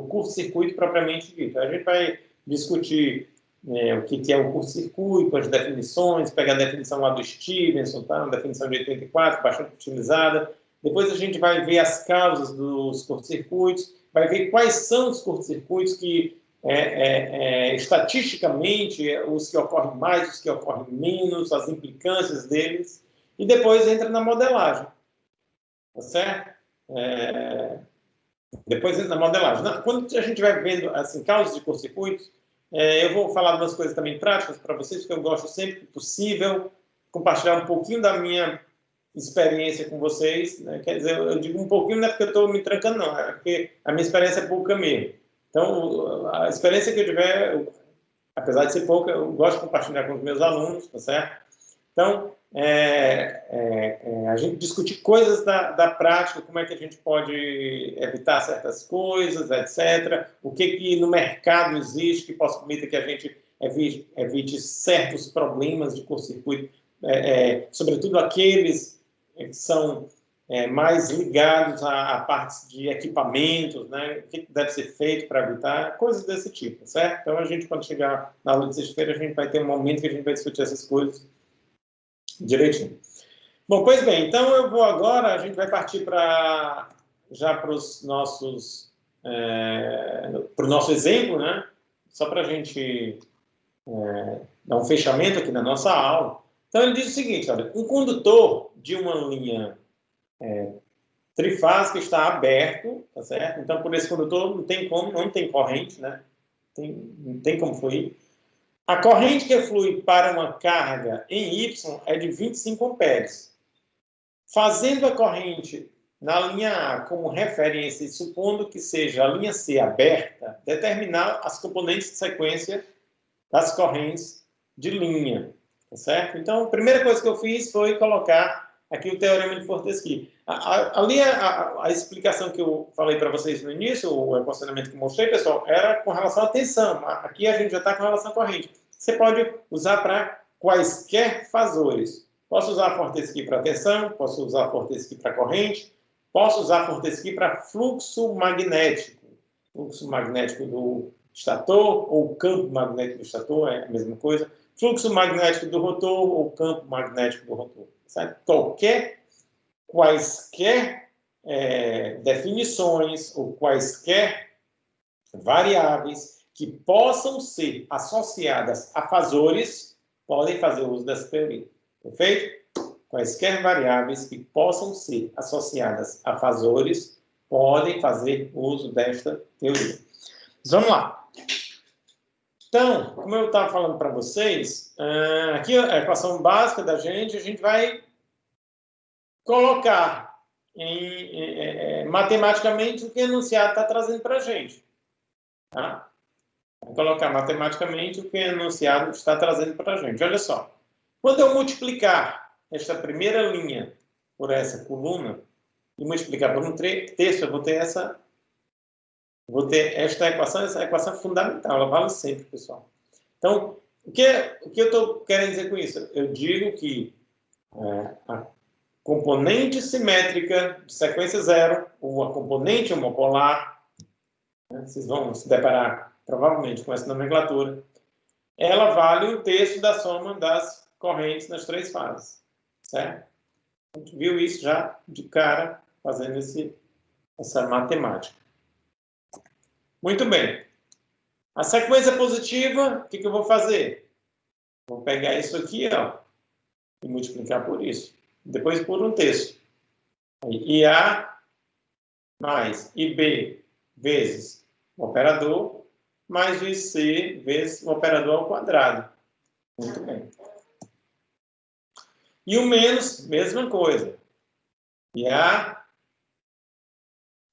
curto-circuito propriamente dito. A gente vai discutir o que é o curto-circuito, as definições, pegar a definição lá do Stevenson, tá? Uma definição de 84, bastante utilizada. Depois a gente vai ver as causas dos curto-circuitos, vai ver quais são os curto-circuitos que, estatisticamente, os que ocorrem mais, os que ocorrem menos, as implicâncias deles, e depois entra na modelagem, tá certo? Depois entra na modelagem. Quando a gente estiver vendo assim, causas de curto-circuitos, eu vou falar de umas coisas também práticas para vocês, porque eu gosto sempre que possível compartilhar um pouquinho da minha experiência com vocês, né? Quer dizer, eu digo um pouquinho não é porque eu estou me trancando, não, é porque a minha experiência é pouca mesmo. Então, a experiência que eu tiver, apesar de ser pouca, eu gosto de compartilhar com os meus alunos, tá certo? Então, a gente discutir coisas da prática, como é que a gente pode evitar certas coisas, etc. O que no mercado existe que possibilita que a gente evite certos problemas de curto-circuito, sobretudo aqueles que são mais ligados a partes de equipamentos, né? O que deve ser feito para evitar, coisas desse tipo, certo? Então, a gente, quando chegar na aula de sexta-feira, a gente vai ter um momento que a gente vai discutir essas coisas direitinho. Bom, pois bem, então eu vou agora, a gente vai partir já para os nossos, para o nosso exemplo, né? Só para a gente dar um fechamento aqui na nossa aula. Então ele diz o seguinte, olha, um condutor de uma linha trifásica está aberto, tá certo? Então por esse condutor não tem corrente, né? Não tem como fluir. A corrente que flui para uma carga em Y é de 25 amperes. Fazendo a corrente na linha A como referência e supondo que seja a linha C aberta, determinar as componentes de sequência das correntes de linha, tá certo? Então, a primeira coisa que eu fiz foi colocar aqui o teorema de Fortescue. Ali, a explicação que eu falei para vocês no início, o equacionamento que eu mostrei, pessoal, era com relação à tensão. Aqui a gente já está com relação à corrente. Você pode usar para quaisquer fasores. Posso usar Fortescue para tensão, posso usar Fortescue para corrente, posso usar Fortescue para fluxo magnético. Fluxo magnético do estator ou campo magnético do estator, é a mesma coisa. Fluxo magnético do rotor ou campo magnético do rotor. Certo? Quaisquer definições ou quaisquer variáveis que possam ser associadas a fasores podem fazer uso dessa teoria. Perfeito? Quaisquer variáveis que possam ser associadas a fasores podem fazer uso desta teoria. Mas vamos lá. Então, como eu estava falando para vocês, aqui a equação básica da gente, a gente vai colocar matematicamente o que o enunciado está trazendo para a gente. Tá? Vou colocar matematicamente o que o enunciado está trazendo para a gente. Olha só. Quando eu multiplicar esta primeira linha por essa coluna e multiplicar por um terço, eu vou ter essa Vou ter esta equação, essa equação é fundamental, ela vale sempre, pessoal. Então, o que eu estou querendo dizer com isso? Eu digo que a componente simétrica de sequência zero, ou a componente homopolar, né, vocês vão se deparar provavelmente com essa nomenclatura, ela vale um terço da soma das correntes nas três fases, certo? A gente viu isso já de cara, fazendo essa matemática. Muito bem. A sequência positiva, o que eu vou fazer? Vou pegar isso aqui, ó, e multiplicar por isso. Depois por um terço. IA mais IB vezes o operador, mais o IC vezes o operador ao quadrado. Muito bem. E o menos, mesma coisa. IA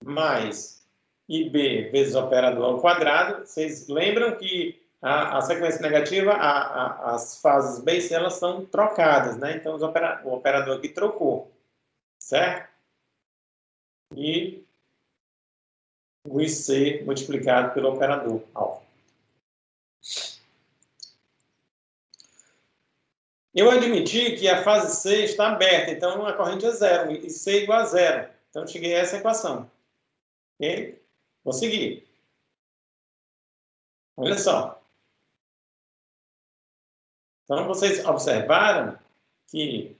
mais IB vezes o operador ao quadrado. Vocês lembram que a sequência negativa, as fases B e C, elas são trocadas, né? Então, o operador aqui trocou, certo? E o IC multiplicado pelo operador alfa. Eu admiti que a fase C está aberta, então a corrente é zero, e C igual a zero. Então, cheguei a essa equação. Ok? Vou seguir. Olha só. Então, vocês observaram que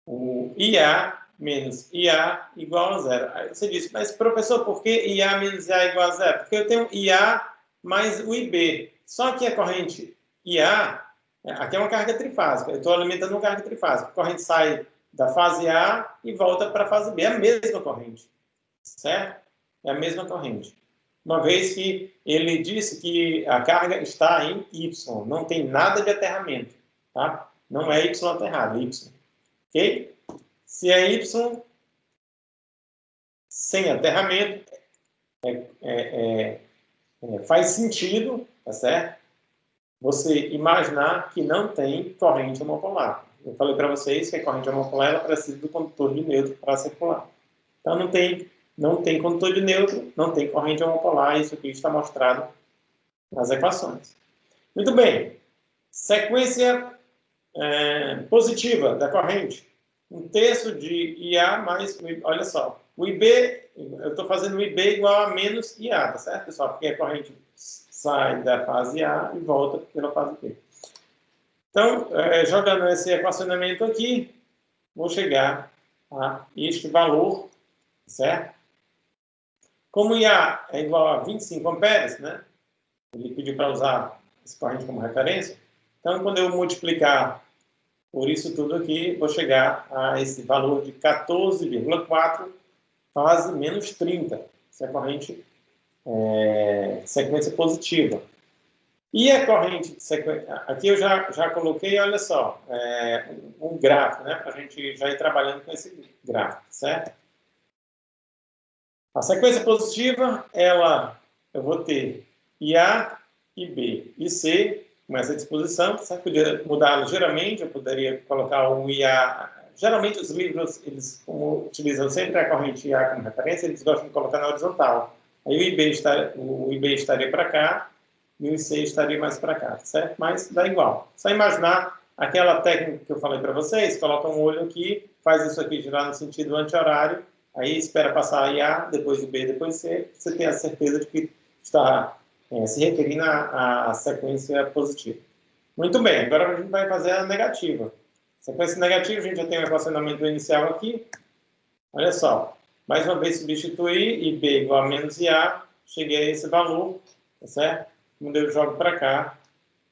o IA menos IA igual a zero. Aí você disse, mas professor, por que IA menos IA igual a zero? Porque eu tenho IA mais o IB. Só que a corrente IA, aqui é uma carga trifásica. Eu estou alimentando uma carga trifásica. A corrente sai da fase A e volta para a fase B. É a mesma corrente. Certo? É a mesma corrente. Uma vez que ele disse que a carga está em Y, não tem nada de aterramento, tá? Não é Y aterrado, é Y. Ok? Se é Y sem aterramento, faz sentido, tá certo? Você imaginar que não tem corrente homopolar. Eu falei para vocês que a corrente homopolar ela precisa do condutor de neutro para circular. Então, não tem condutor de neutro, não tem corrente homopolar, isso aqui está mostrado nas equações. Muito bem. Sequência positiva da corrente. Um terço de IA mais, olha só, o IB, eu estou fazendo o IB igual a menos IA, tá certo, pessoal? Porque a corrente sai da fase A e volta pela fase B. Então, jogando esse equacionamento aqui, vou chegar a este valor, certo? Como IA é igual a 25 amperes, né? Ele pediu para usar essa corrente como referência. Então, quando eu multiplicar por isso tudo aqui, vou chegar a esse valor de 14,4 fase menos 30. Essa é a corrente sequência positiva. E a corrente de sequência... Aqui eu já coloquei, olha só, um gráfico, né? Para a gente já ir trabalhando com esse gráfico, certo? A sequência positiva, eu vou ter IA, IB e C com essa disposição. Você poderia mudá-lo ligeiramente, eu poderia colocar um IA... Geralmente os livros, eles utilizam sempre a corrente IA como referência, eles gostam de colocar na horizontal. Aí o IB estaria para cá e o IC estaria mais para cá, certo? Mas dá igual. Só imaginar aquela técnica que eu falei para vocês, coloca um olho aqui, faz isso aqui girar no sentido anti-horário, aí espera passar a IA, depois o B, depois C, você tem a certeza de que está se referindo à sequência positiva. Muito bem, agora a gente vai fazer a negativa. Sequência negativa, a gente já tem o equacionamento inicial aqui. Olha só, mais uma vez substituir, IB igual a menos IA, cheguei a esse valor, tá certo? Quando eu jogo para cá,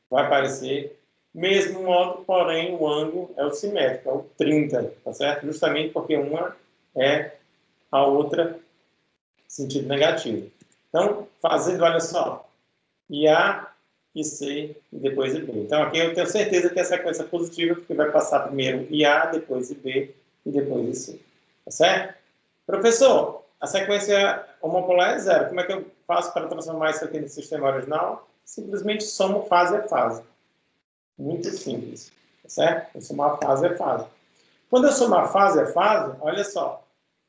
vai aparecer mesmo modo, porém o ângulo é o simétrico, é o 30, tá certo? Justamente porque uma é a outra sentido negativo. Então, fazendo, olha só, IA, IC e depois IB. Então, aqui eu tenho certeza que é a sequência positiva, porque vai passar primeiro IA, depois IB e depois IC. Tá certo? Professor, a sequência homopolar é zero. Como é que eu faço para transformar isso aqui no sistema original? Simplesmente somo fase a fase. Muito simples. Tá certo? Eu somar fase a fase. Quando eu somar fase a fase, olha só.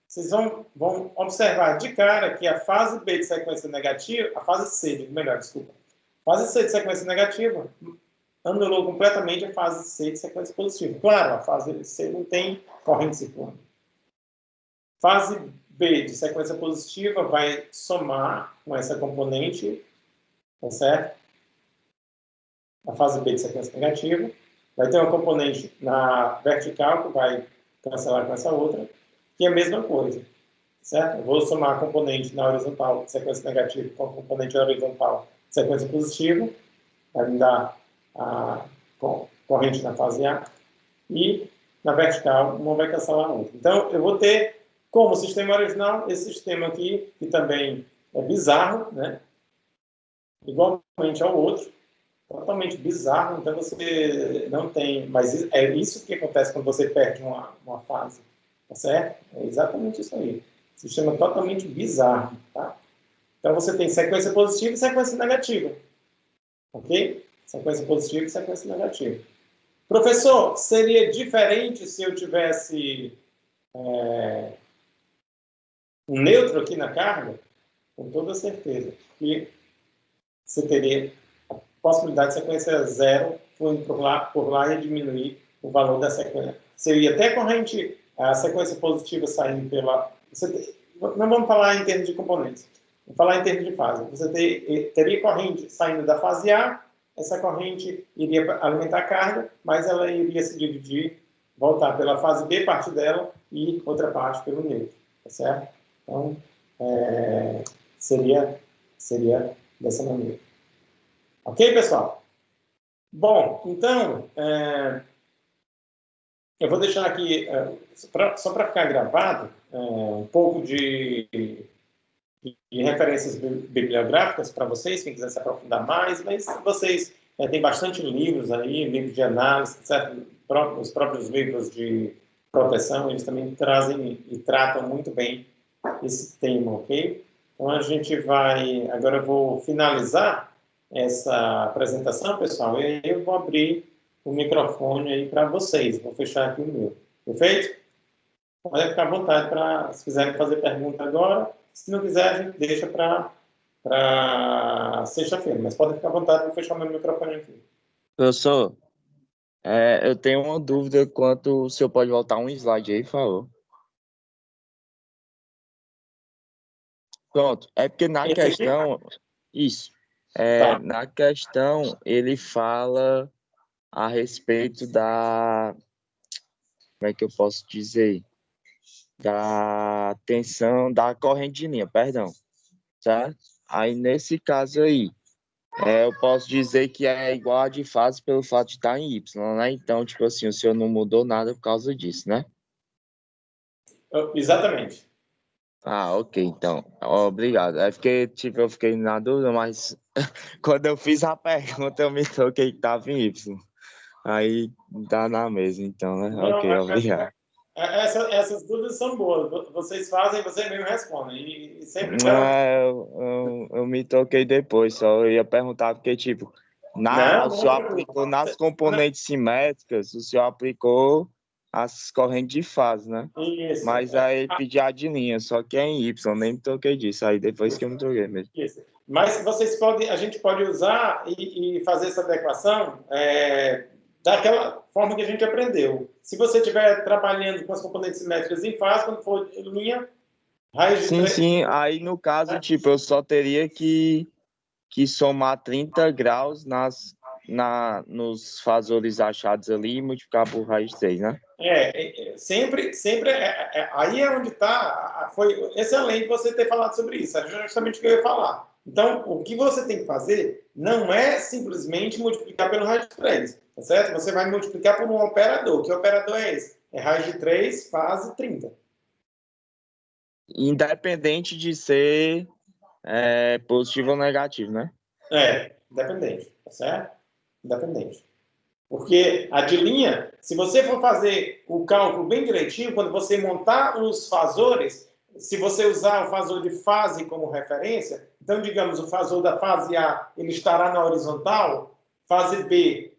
vocês vão observar de cara que a fase B de sequência negativa, a fase C, melhor, desculpa, fase C de sequência negativa anulou completamente a fase C de sequência positiva. Claro, a fase C não tem corrente circulando. Fase B de sequência positiva vai somar com essa componente, tá certo? A fase B de sequência negativa. Vai ter uma componente na vertical que vai cancelar com essa outra, que é a mesma coisa, certo? Eu vou somar a componente na horizontal de sequência negativa com a componente horizontal de sequência positiva, vai me dar a corrente na fase A, e na vertical uma vai cancelar a outra. Então, eu vou ter como sistema original esse sistema aqui, que também é bizarro, né? Igualmente ao outro, totalmente bizarro, então você não tem... Mas é isso que acontece quando você perde uma fase, tá certo? É exatamente isso aí. Sistema totalmente bizarro, tá? Então você tem sequência positiva e sequência negativa, ok? Sequência positiva e sequência negativa. Professor, seria diferente se eu tivesse um neutro aqui na carga? Com toda certeza. E você teria a possibilidade de sequência zero fluindo por lá e diminuir o valor da sequência. Seria até corrente, a sequência positiva saindo pela... não vamos falar em termos de componentes, vamos falar em termos de fase. Você teria corrente saindo da fase A, essa corrente iria alimentar a carga, mas ela iria se dividir, voltar pela fase B, parte dela, e outra parte pelo neutro, tá certo? Então, seria dessa maneira. Ok, pessoal? Bom, então, eu vou deixar aqui, só para ficar gravado, um pouco de referências bibliográficas para vocês, quem quiser se aprofundar mais, mas vocês têm bastante livros aí, livros de análise, etc. Os próprios livros de proteção, eles também trazem e tratam muito bem esse tema, ok? Então, a gente vai... Agora eu vou finalizar essa apresentação, pessoal, e eu vou abrir o microfone aí para vocês. Vou fechar aqui o meu. Perfeito? Pode ficar à vontade para, se quiserem fazer pergunta agora. Se não quiser, a gente deixa para sexta-feira. Mas pode ficar à vontade para fechar o meu microfone aqui. Professor, eu tenho uma dúvida quanto o senhor pode voltar um slide aí, por favor. Pronto, é porque na questão... Isso. Tá. Na questão, ele fala a respeito da... Como é que eu posso dizer? Da tensão, da corrente de linha, perdão. Certo? Aí, nesse caso aí, eu posso dizer que é igual a de fase pelo fato de estar em Y, né? Então, tipo assim, o senhor não mudou nada por causa disso, né? Exatamente. Ah, ok, então. Obrigado. É porque, tipo, eu fiquei na dúvida, mas quando eu fiz a pergunta, eu me toquei que estava em Y. Aí tá na mesa, então, né? Não, Ok, obrigado. essas dúvidas são boas. Vocês fazem, você mesmo responde. E sempre dá... Eu me toquei depois, só eu ia perguntar, porque, tipo, Não, o senhor aplicou nas componentes simétricas, o senhor aplicou as correntes de fase, né? Isso. Mas aí pedi a de linha, só que é em Y, nem me toquei disso, aí depois que eu me toquei mesmo. Isso. Mas a gente pode usar e fazer essa adequação daquela forma que a gente aprendeu. Se você estiver trabalhando com as componentes simétricas em fase, quando for linha, raiz de 3... Sim, aí no caso, tipo, eu só teria que somar 30 graus nos fasores achados ali e multiplicar por raiz de 3, né? Sempre aí é onde está, foi excelente você ter falado sobre isso, era justamente o que eu ia falar. Então, o que você tem que fazer não é simplesmente multiplicar pelo raiz de 3, tá certo? Você vai multiplicar por um operador. Que operador é esse? É raiz de 3, fase 30. Independente de ser positivo ou negativo, né? Independente, tá certo? Independente. Porque a de linha, se você for fazer o cálculo bem direitinho, quando você montar os fasores, se você usar o fasor de fase como referência, então, digamos, o fasor da fase A ele estará na horizontal, fase B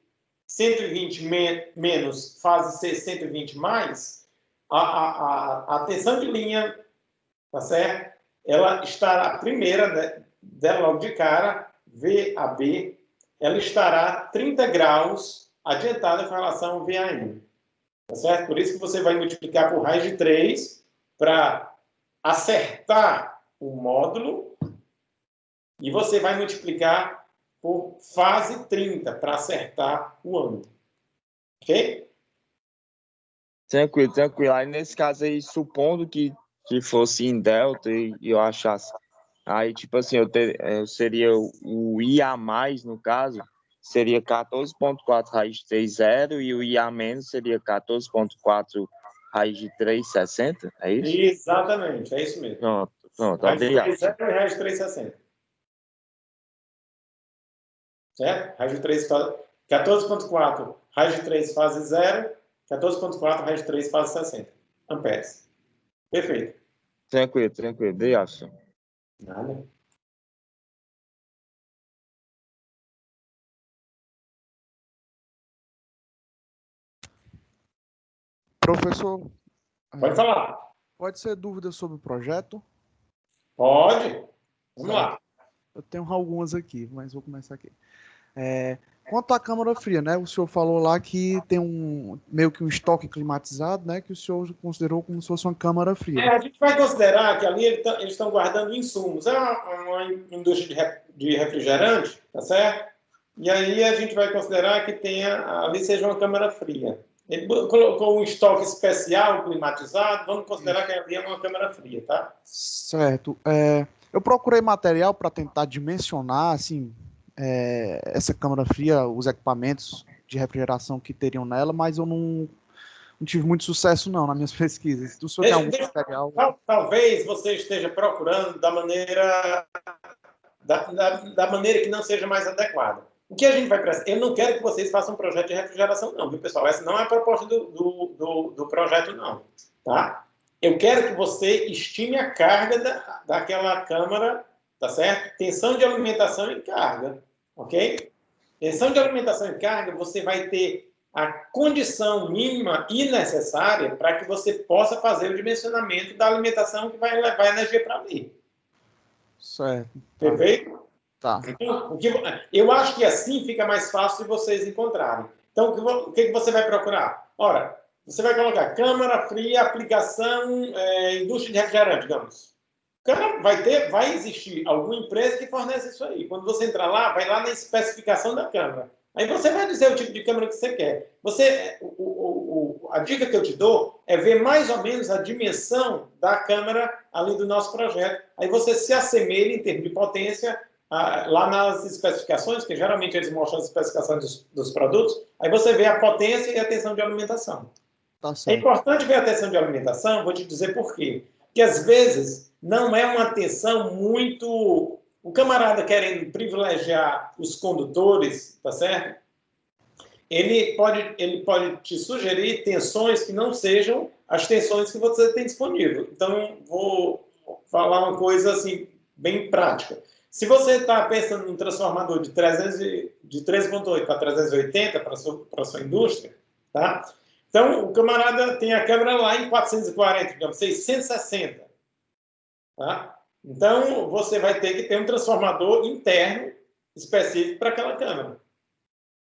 120 menos fase C 120 mais, a tensão de linha, tá certo? Ela estará, a primeira, né, dela logo de cara, VAB, ela estará 30 graus adiantada com relação ao VAM. Tá certo? Por isso que você vai multiplicar por raiz de 3 para acertar o módulo e você vai multiplicar por fase 30 para acertar o ângulo. Ok? Tranquilo, tranquilo. Aí nesse caso aí, supondo que fosse em delta e eu achasse. Aí, tipo assim, eu seria o I a mais, no caso, seria 14,4 raiz de 3 zero e o I a menos seria 14,4 raiz de 3 60, é isso? Exatamente, é isso mesmo. Pronto, pronto, Raiz de obrigado. 3 zero e raiz de 3,60. Certo? Raiz de 3, 14,4 raiz de 3 fase 0, 14,4 raiz de 3 fase 60 amperes. Perfeito. Tranquilo, tranquilo, obrigado. Nada. Professor, Pode falar. pode ser dúvida sobre o projeto? Pode. Vamos Certo. lá. Eu tenho algumas aqui, mas vou começar aqui. Quanto à câmara fria, né? O senhor falou lá que tem meio que um estoque climatizado, né? Que o senhor considerou como se fosse uma câmara fria. A gente vai considerar que ali eles estão guardando insumos. É uma indústria de refrigerante, tá certo? E aí a gente vai considerar que ali seja uma câmara fria. Ele colocou um estoque especial climatizado, vamos considerar que ali é uma câmara fria, tá? Certo. Eu procurei material para tentar dimensionar, assim, essa câmara fria, os equipamentos de refrigeração que teriam nela, mas eu não tive muito sucesso, não, nas minhas pesquisas. O senhor tem algum material? Talvez você esteja procurando da maneira que não seja mais adequada. O que a gente vai precisar? Eu não quero que vocês façam um projeto de refrigeração, não, viu, pessoal? Essa não é a proposta do projeto, não. Tá? Eu quero que você estime a carga daquela câmara, tá certo? Tensão de alimentação e carga, ok? Tensão de alimentação e carga, você vai ter a condição mínima e necessária para que você possa fazer o dimensionamento da alimentação que vai levar energia para ali. Certo. Perfeito? Tá. Então, eu acho que assim fica mais fácil de vocês encontrarem. Então, o que você vai procurar? Ora, você vai colocar câmara fria, aplicação, indústria de refrigerante, digamos. Vai existir alguma empresa que fornece isso aí. Quando você entrar lá, vai lá na especificação da câmara. Aí você vai dizer o tipo de câmara que você quer. A dica que eu te dou é ver mais ou menos a dimensão da câmara ali do nosso projeto. Aí você se assemelha em termos de potência lá nas especificações, que geralmente eles mostram as especificações dos produtos. Aí você vê a potência e a tensão de alimentação. Tá É certo. importante ver a tensão de alimentação, vou te dizer por quê. Porque às vezes não é uma tensão muito. O camarada querendo privilegiar os condutores, tá certo? Ele pode te sugerir tensões que não sejam as tensões que você tem disponível. Então, vou falar uma coisa assim, bem prática. Se você está pensando num transformador de 3.8 para 380 para a sua indústria, tá? Então, o camarada tem a câmera lá em 440, digamos, 660. Tá? Então, você vai ter que ter um transformador interno específico para aquela câmera.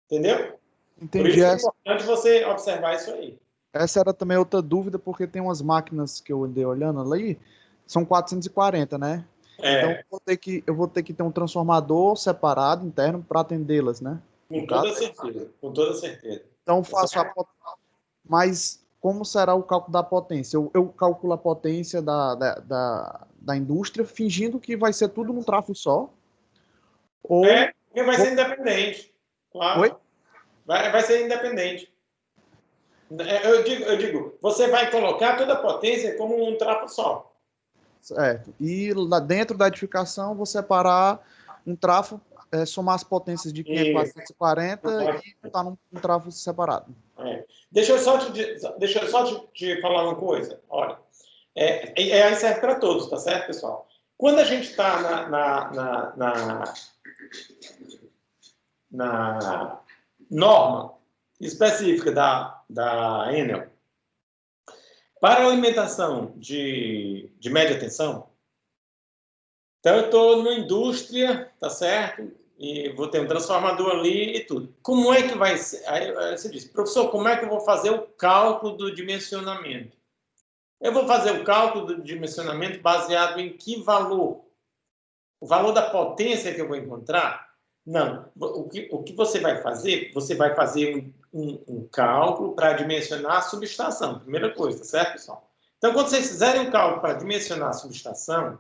Entendeu? Entendi. Por isso é importante você observar isso aí. Essa era também outra dúvida, porque tem umas máquinas que eu andei olhando ali, são 440, né? Então eu vou ter que ter um transformador separado, interno, para atendê-las, né? Com toda certeza, com toda certeza. Então faço Mas como será o cálculo da potência? Eu calculo a potência da indústria, fingindo que vai ser tudo num trafo só? Ou... porque vai ser independente. Claro. Oi? Vai ser independente. Eu digo, você vai colocar toda a potência como um trafo só. Certo. E lá dentro da edificação, vou separar um trafo, somar as potências de 500 a 440 e botar num trafo separado. Deixa eu só te falar uma coisa. Olha, aí serve para todos, tá certo, pessoal? Quando a gente está na norma específica da Enel, Para alimentação de média tensão, então eu estou numa indústria, tá certo? E vou ter um transformador ali e tudo. Como é que vai ser? Aí você diz, professor, como é que eu vou fazer o cálculo do dimensionamento? Eu vou fazer o cálculo do dimensionamento baseado em que valor? O valor da potência que eu vou encontrar? Não. O que você vai fazer? Você vai fazer um cálculo para dimensionar a subestação. Primeira coisa, certo, pessoal? Então, quando vocês fizerem um cálculo para dimensionar a subestação,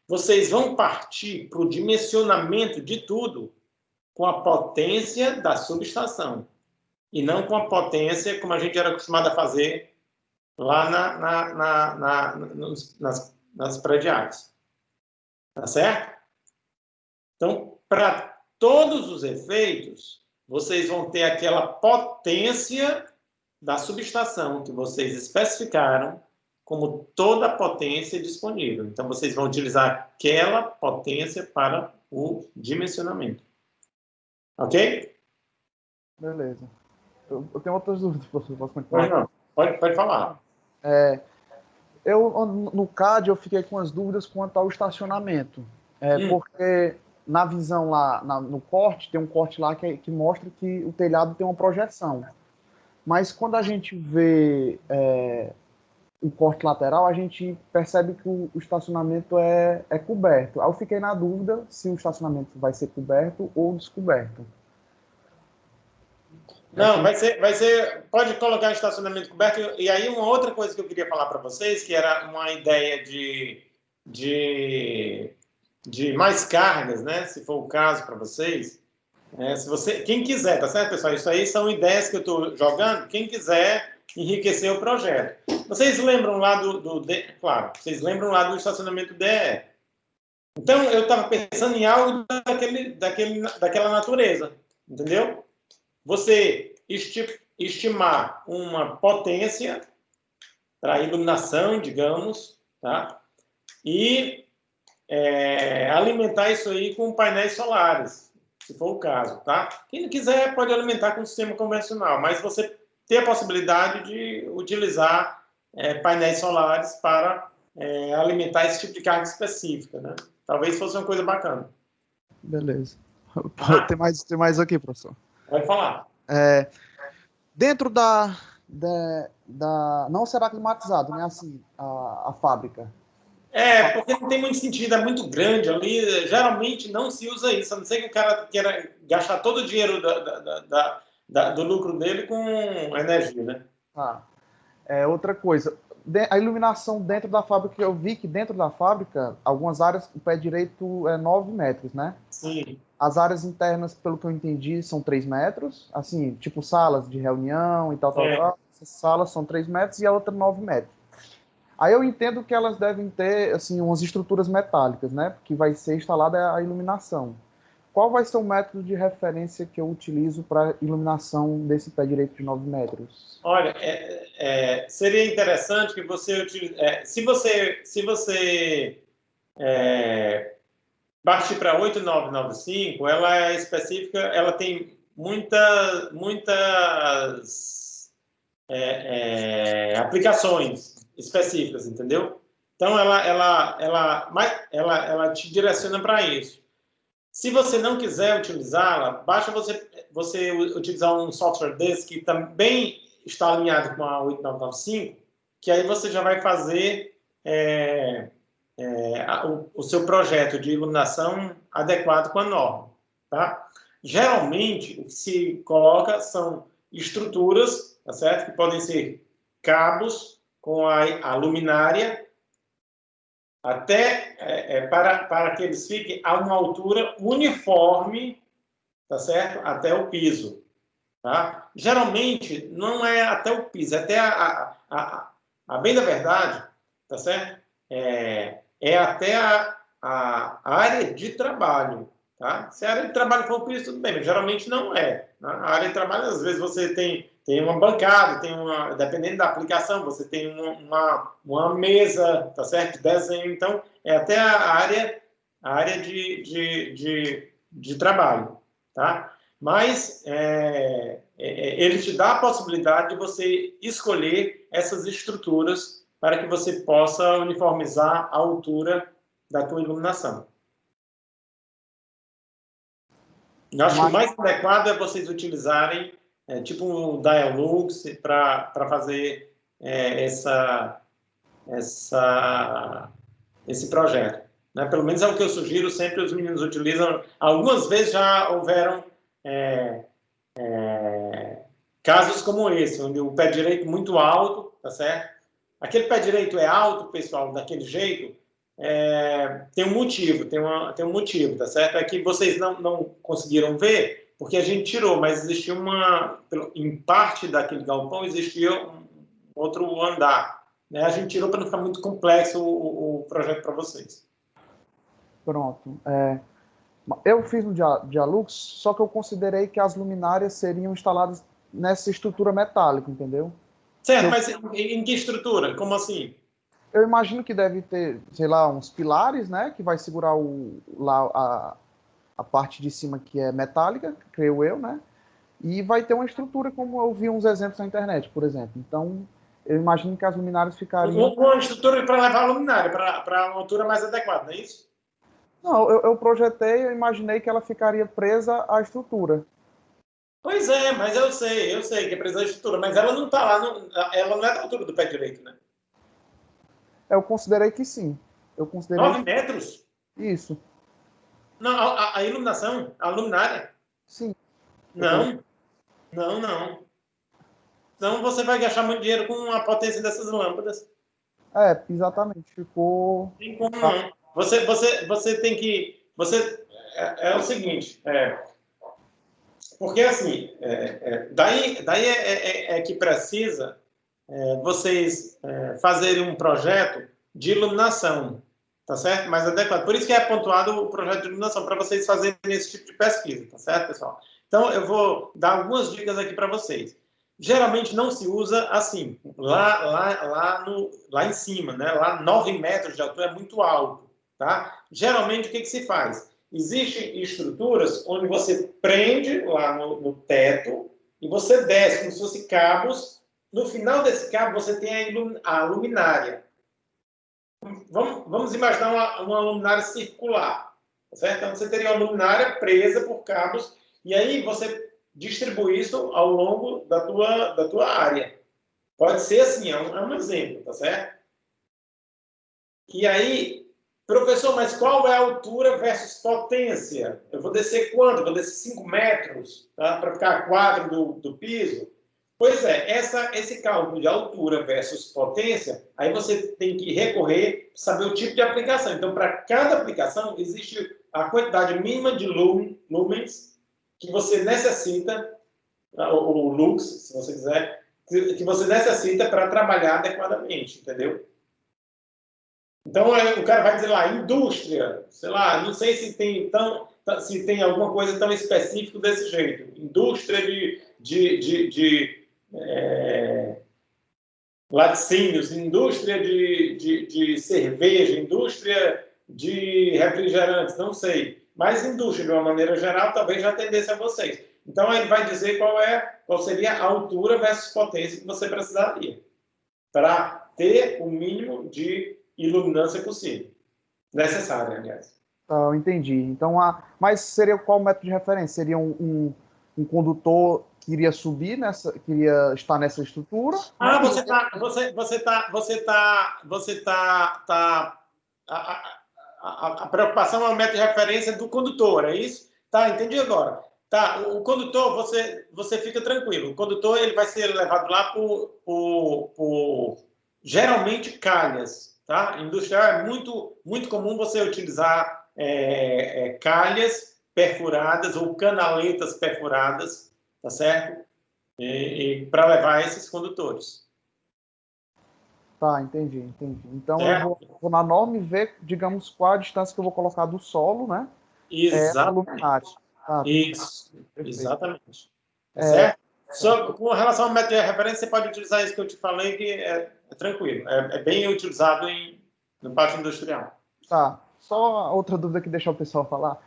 vocês vão partir para o dimensionamento de tudo com a potência da subestação. E não com a potência como a gente era acostumado a fazer lá nas prediais. Tá certo? Então, para todos os efeitos, vocês vão ter aquela potência da subestação que vocês especificaram como toda a potência disponível. Então, vocês vão utilizar aquela potência para o dimensionamento. Ok? Beleza. Eu tenho outras dúvidas, professor. Posso continuar? Não. Pode falar. No CAD, eu fiquei com as dúvidas quanto ao estacionamento. Porque na visão lá, no corte, tem um corte lá que mostra que o telhado tem uma projeção. Mas quando a gente vê o corte lateral, a gente percebe que o estacionamento é coberto. Aí eu fiquei na dúvida se o estacionamento vai ser coberto ou descoberto. Não, vai ser, pode colocar estacionamento coberto. E aí uma outra coisa que eu queria falar para vocês, que era uma ideia de mais cargas, né? Se for o caso para vocês. Quem quiser, tá certo, pessoal? Isso aí são ideias que eu estou jogando. Quem quiser enriquecer o projeto. Vocês lembram lá claro, vocês lembram lá do estacionamento DE. Então, eu estava pensando em algo daquela natureza, entendeu? Você estimar uma potência para iluminação, digamos, tá? E alimentar isso aí com painéis solares, se for o caso, tá? Quem não quiser pode alimentar com o sistema convencional, mas você tem a possibilidade de utilizar painéis solares para alimentar esse tipo de carga específica, né? Talvez fosse uma coisa bacana. Beleza. Tem mais aqui, professor. Pode falar. Dentro não será climatizado, né? Assim, a fábrica. Porque não tem muito sentido, é muito grande ali. Geralmente não se usa isso, a não ser que o cara queira gastar todo o dinheiro do lucro dele com energia, né? Outra coisa, a iluminação dentro da fábrica, eu vi que dentro da fábrica, algumas áreas, o pé direito é 9 metros, né? Sim. As áreas internas, pelo que eu entendi, são 3 metros, assim, tipo salas de reunião e tal. Essas salas são 3 metros e a outra 9 metros. Aí eu entendo que elas devem ter, assim, umas estruturas metálicas, né? Porque vai ser instalada a iluminação. Qual vai ser o método de referência que eu utilizo para iluminação desse pé direito de 9 metros? Olha, seria interessante que você utilize... se você partir para 8995, ela é específica, ela tem muitas aplicações específicas, entendeu? Então, ela te direciona para isso. Se você não quiser utilizá-la, basta você utilizar um software desse que também está alinhado com a 8995, que aí você já vai fazer o seu projeto de iluminação adequado com a norma. Tá? Geralmente, o que se coloca são estruturas, tá certo? Que podem ser cabos com a luminária até para que eles fiquem a uma altura uniforme, tá certo? Até o piso. Tá? Geralmente, não é até o piso, até a bem da verdade, tá certo? Até a área de trabalho. Tá? Se a área de trabalho for o piso, tudo bem, mas geralmente não é. Tá? A área de trabalho, às vezes, você tem uma bancada, dependendo da aplicação, você tem uma mesa, tá certo? De desenho, então, é até a área de trabalho, tá? mas ele te dá a possibilidade de você escolher essas estruturas para que você possa uniformizar a altura da tua iluminação. Eu acho que o mais adequado é vocês utilizarem tipo um Dialux para fazer esse projeto. Né? Pelo menos é o que eu sugiro, sempre os meninos utilizam. Algumas vezes já houveram casos como esse, onde o pé direito muito alto, tá certo? Aquele pé direito é alto, pessoal, daquele jeito, tem um motivo, tem um motivo, tá certo? É que vocês não conseguiram ver, porque a gente tirou, mas existia em parte daquele galpão existia um outro andar, né? A gente tirou para não ficar muito complexo o projeto para vocês. Pronto. Eu fiz no Dialux, só que eu considerei que as luminárias seriam instaladas nessa estrutura metálica, entendeu? Certo, mas em que estrutura? Como assim? Eu imagino que deve ter, sei lá, uns pilares, né? Que vai segurar a parte de cima que é metálica, creio eu, né? E vai ter uma estrutura como eu vi uns exemplos na internet, por exemplo. Então, eu imagino que as luminárias ficariam... Uma estrutura para levar a luminária para uma altura mais adequada, não é isso? Não, eu projetei, eu imaginei que ela ficaria presa à estrutura. Pois é, mas eu sei que é presa à estrutura, mas ela não está lá, ela não é da altura do pé direito, né? Eu considerei que sim. 9 metros? Isso. Não, a iluminação, a luminária? Sim. Não. Então você vai gastar muito dinheiro com a potência dessas lâmpadas. Exatamente. Ficou... Não tem como não. Você tem que... É o seguinte, porque assim, daí é que precisa vocês fazerem um projeto de iluminação, tá certo? Mais adequado. Por isso que é pontuado o projeto de iluminação, para vocês fazerem esse tipo de pesquisa, tá certo, pessoal? Então, eu vou dar algumas dicas aqui para vocês. Geralmente não se usa assim, lá em cima, né? Lá 9 metros de altura é muito alto, tá? Geralmente, o que se faz? Existem estruturas onde você prende lá no teto e você desce como se fossem cabos. No final desse cabo, você tem a luminária. Vamos imaginar uma luminária circular, certo? Então, você teria uma luminária presa por cabos e aí você distribui isso ao longo da tua área. Pode ser assim, é um exemplo, tá certo? E aí, professor, mas qual é a altura versus potência? Eu vou descer quanto? Eu vou descer 5 metros, tá? Para ficar a 4 do piso? Pois é, esse cálculo de altura versus potência, aí você tem que recorrer, saber o tipo de aplicação. Então, para cada aplicação, existe a quantidade mínima de lumens que você necessita, ou lux, se você quiser, que você necessita para trabalhar adequadamente, entendeu? Então, o cara vai dizer lá, indústria, sei lá, não sei se tem alguma coisa tão específica desse jeito. Indústria de laticínios, indústria de cerveja, indústria de refrigerantes, não sei. Mas indústria, de uma maneira geral, talvez já atendesse a vocês. Então, ele vai dizer qual seria a altura versus potência que você precisaria para ter o mínimo de iluminância possível. Necessária, aliás. Eu entendi. Então, mas seria qual o método de referência? Seria um condutor que iria subir queria estar nessa estrutura? A preocupação é o método de referência do condutor, é isso? Tá, entendi agora. Tá, o condutor, você fica tranquilo. O condutor ele vai ser levado lá por geralmente calhas, tá? Industrial é muito, muito comum você utilizar calhas perfuradas ou canaletas perfuradas, tá certo? E para levar esses condutores. Tá, entendi. Então eu vou na norma e ver, digamos, qual a distância que eu vou colocar do solo, né? Exatamente. Isso, exatamente. Certo? Com relação ao método de referência, você pode utilizar isso que eu te falei, que é tranquilo. É bem utilizado no pátio industrial. Tá. Só outra dúvida que deixa o pessoal falar.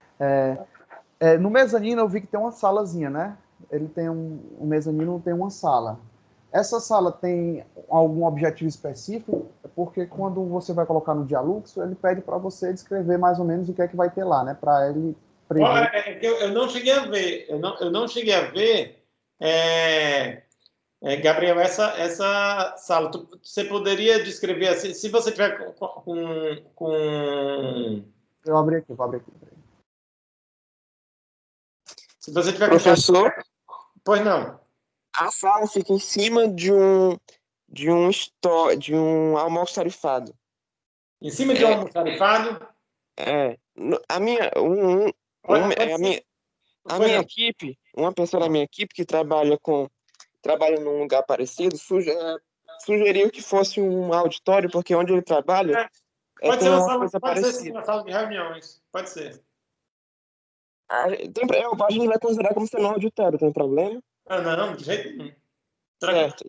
No mezanino eu vi que tem uma salazinha, né? Ele tem o mezanino tem uma sala. Essa sala tem algum objetivo específico? Porque quando você vai colocar no Dialuxo, ele pede para você descrever mais ou menos o que é que vai ter lá, né? Para ele prever. Eu não cheguei a ver. Eu não cheguei a ver, Gabriel, essa sala. Você poderia descrever assim, se você tiver Eu vou abrir aqui. Se você tiver Professor, Pois não. a sala fica em cima de um almoxarifado. Em cima de um almoxarifado? A minha, a minha equipe, uma pessoa da minha equipe que trabalha num lugar parecido, sugeriu que fosse um auditório, porque onde ele trabalha Pode tem ser uma coisa pode ser sim, parecida. uma sala de reuniões. Pode ser. A gente vai considerar como sendo um auditório, tem problema? Não, de jeito nenhum. Certo.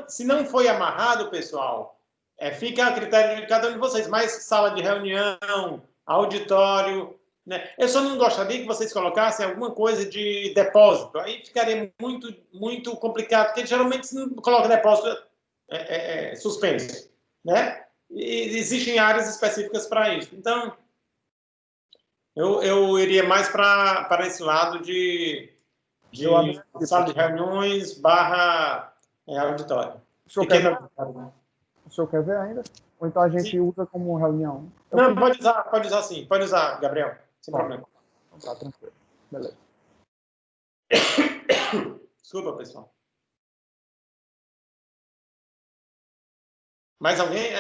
Se não foi amarrado, pessoal, fica a critério de cada um de vocês. Mais sala de reunião, auditório, né? Eu só não gostaria que vocês colocassem alguma coisa de depósito. Aí ficaria muito, muito complicado, porque geralmente se não coloca depósito suspenso, né? E existem áreas específicas para isso. Então, eu iria mais para esse lado de sala de reuniões barra auditório. O senhor quer ver ainda? Ou então a gente Sim. usa como reunião? Não, pode usar sim. Pode usar, Gabriel. Sem problema. Tá, tranquilo. Beleza. Desculpa, pessoal. Mais alguém?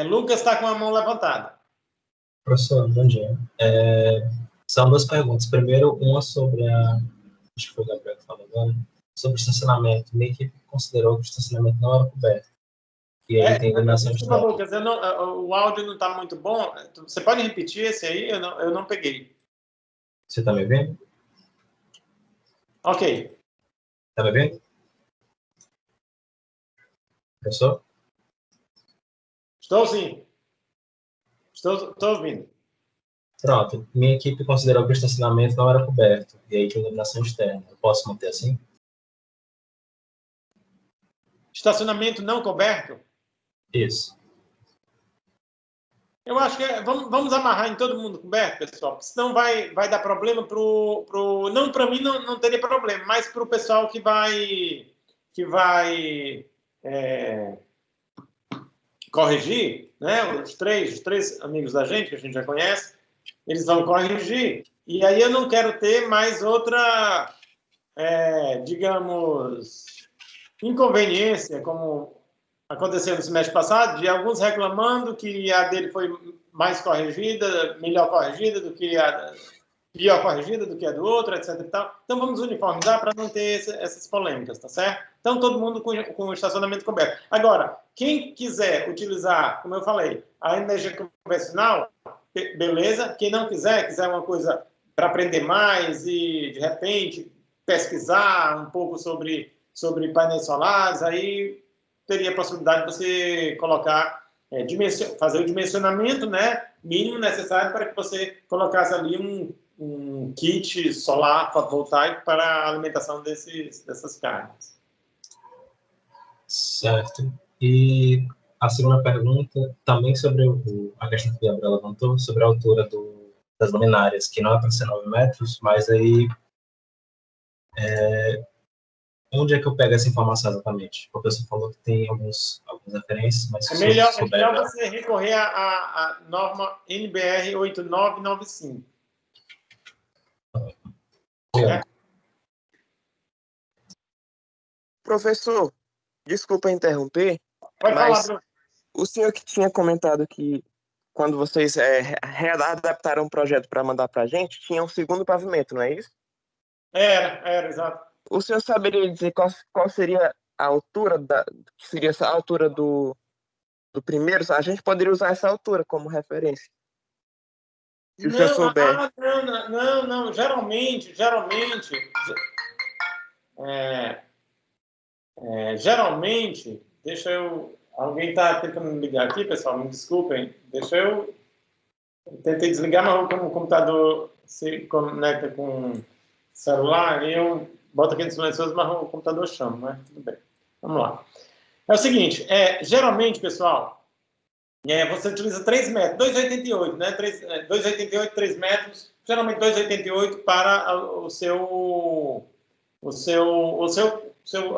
Lucas está com a mão levantada. Professor, bom dia. São duas perguntas. Primeiro, uma sobre acho que foi o Gabriel que falou agora, sobre o estacionamento. Minha equipe considerou que o estacionamento não era coberto. E aí tem iluminação Desculpa, externa. Lucas, o áudio não está muito bom. Você pode repetir esse aí? Eu não peguei. Você está me vendo? Ok. Está me vendo? Professor? Estou sim. Estou ouvindo. Pronto. Minha equipe considerou que o estacionamento não era coberto. E aí tinha iluminação externa. Eu posso manter assim? Estacionamento não coberto? Isso. Eu acho que vamos amarrar em todo mundo coberto, pessoal, porque senão vai dar problema não para mim não teria problema, mas para o pessoal que vai corrigir, né? Os três amigos da gente que a gente já conhece, eles vão corrigir e aí eu não quero ter mais outra, digamos, inconveniência como aconteceu no semestre passado, de alguns reclamando que a dele foi mais corrigida, melhor corrigida do que a pior corrigida do que a do outro, etc. E tal. Então vamos uniformizar para não ter essas polêmicas, tá certo? Então todo mundo com o estacionamento coberto. Agora, quem quiser utilizar, como eu falei, a energia convencional, beleza. Quem não quiser uma coisa para aprender mais e de repente pesquisar um pouco sobre painéis solares, aí teria a possibilidade de você colocar, fazer o dimensionamento, né, mínimo necessário para que você colocasse ali um kit solar fotovoltaico para a alimentação dessas cargas. Certo. E a segunda pergunta, também sobre a questão que a Gabriela levantou, sobre a altura das luminárias, que não é para ser 9 metros, mas aí onde é que eu pego essa informação exatamente? O professor falou que tem algumas referências, mas... É melhor você recorrer à norma NBR 8995. Professor, desculpa interromper, Pode mas falar, Bruno. o senhor que tinha comentado que quando vocês readaptaram o projeto para mandar para a gente, tinha um segundo pavimento, não é isso? Era, exato. O senhor saberia dizer qual seria a altura que seria essa altura do primeiro? A gente poderia usar essa altura como referência. Se o senhor souber. Não. Geralmente, alguém está tentando me ligar aqui, pessoal, me desculpem. Deixa eu Tentei desligar, mas como o computador se conecta com o celular, eu boto aqui no silencioso, mas o computador chama, né? Tudo bem. Vamos lá. É o seguinte, geralmente, pessoal, você utiliza 3 metros, 2,88, né? 2,88, 3 metros, geralmente 2,88 para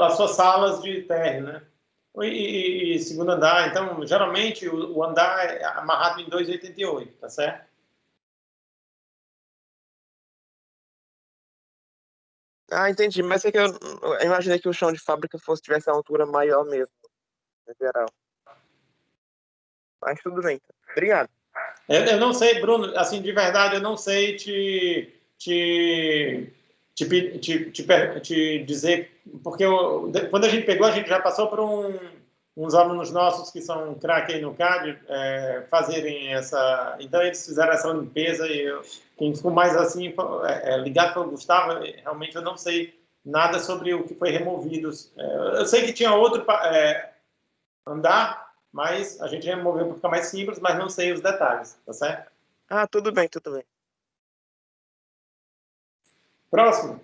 as suas salas de térreo, né? E segundo andar, então, geralmente o andar é amarrado em 2,88, tá certo? Ah, entendi. Mas é que eu imaginei que o chão de fábrica tivesse a altura maior mesmo, em geral. Mas tudo bem. Obrigado. Eu não sei, Bruno, assim, de verdade, eu não sei te dizer, porque quando a gente pegou, a gente já passou por uns alunos nossos que são craque aí no CAD, fazerem essa. Então, eles fizeram essa limpeza e quem ficou mais assim, ligado foi o Gustavo, realmente eu não sei nada sobre o que foi removido. Eu sei que tinha outro andar, mas a gente removeu para ficar mais simples, mas não sei os detalhes, tá certo? Ah, tudo bem, tudo bem. Próximo.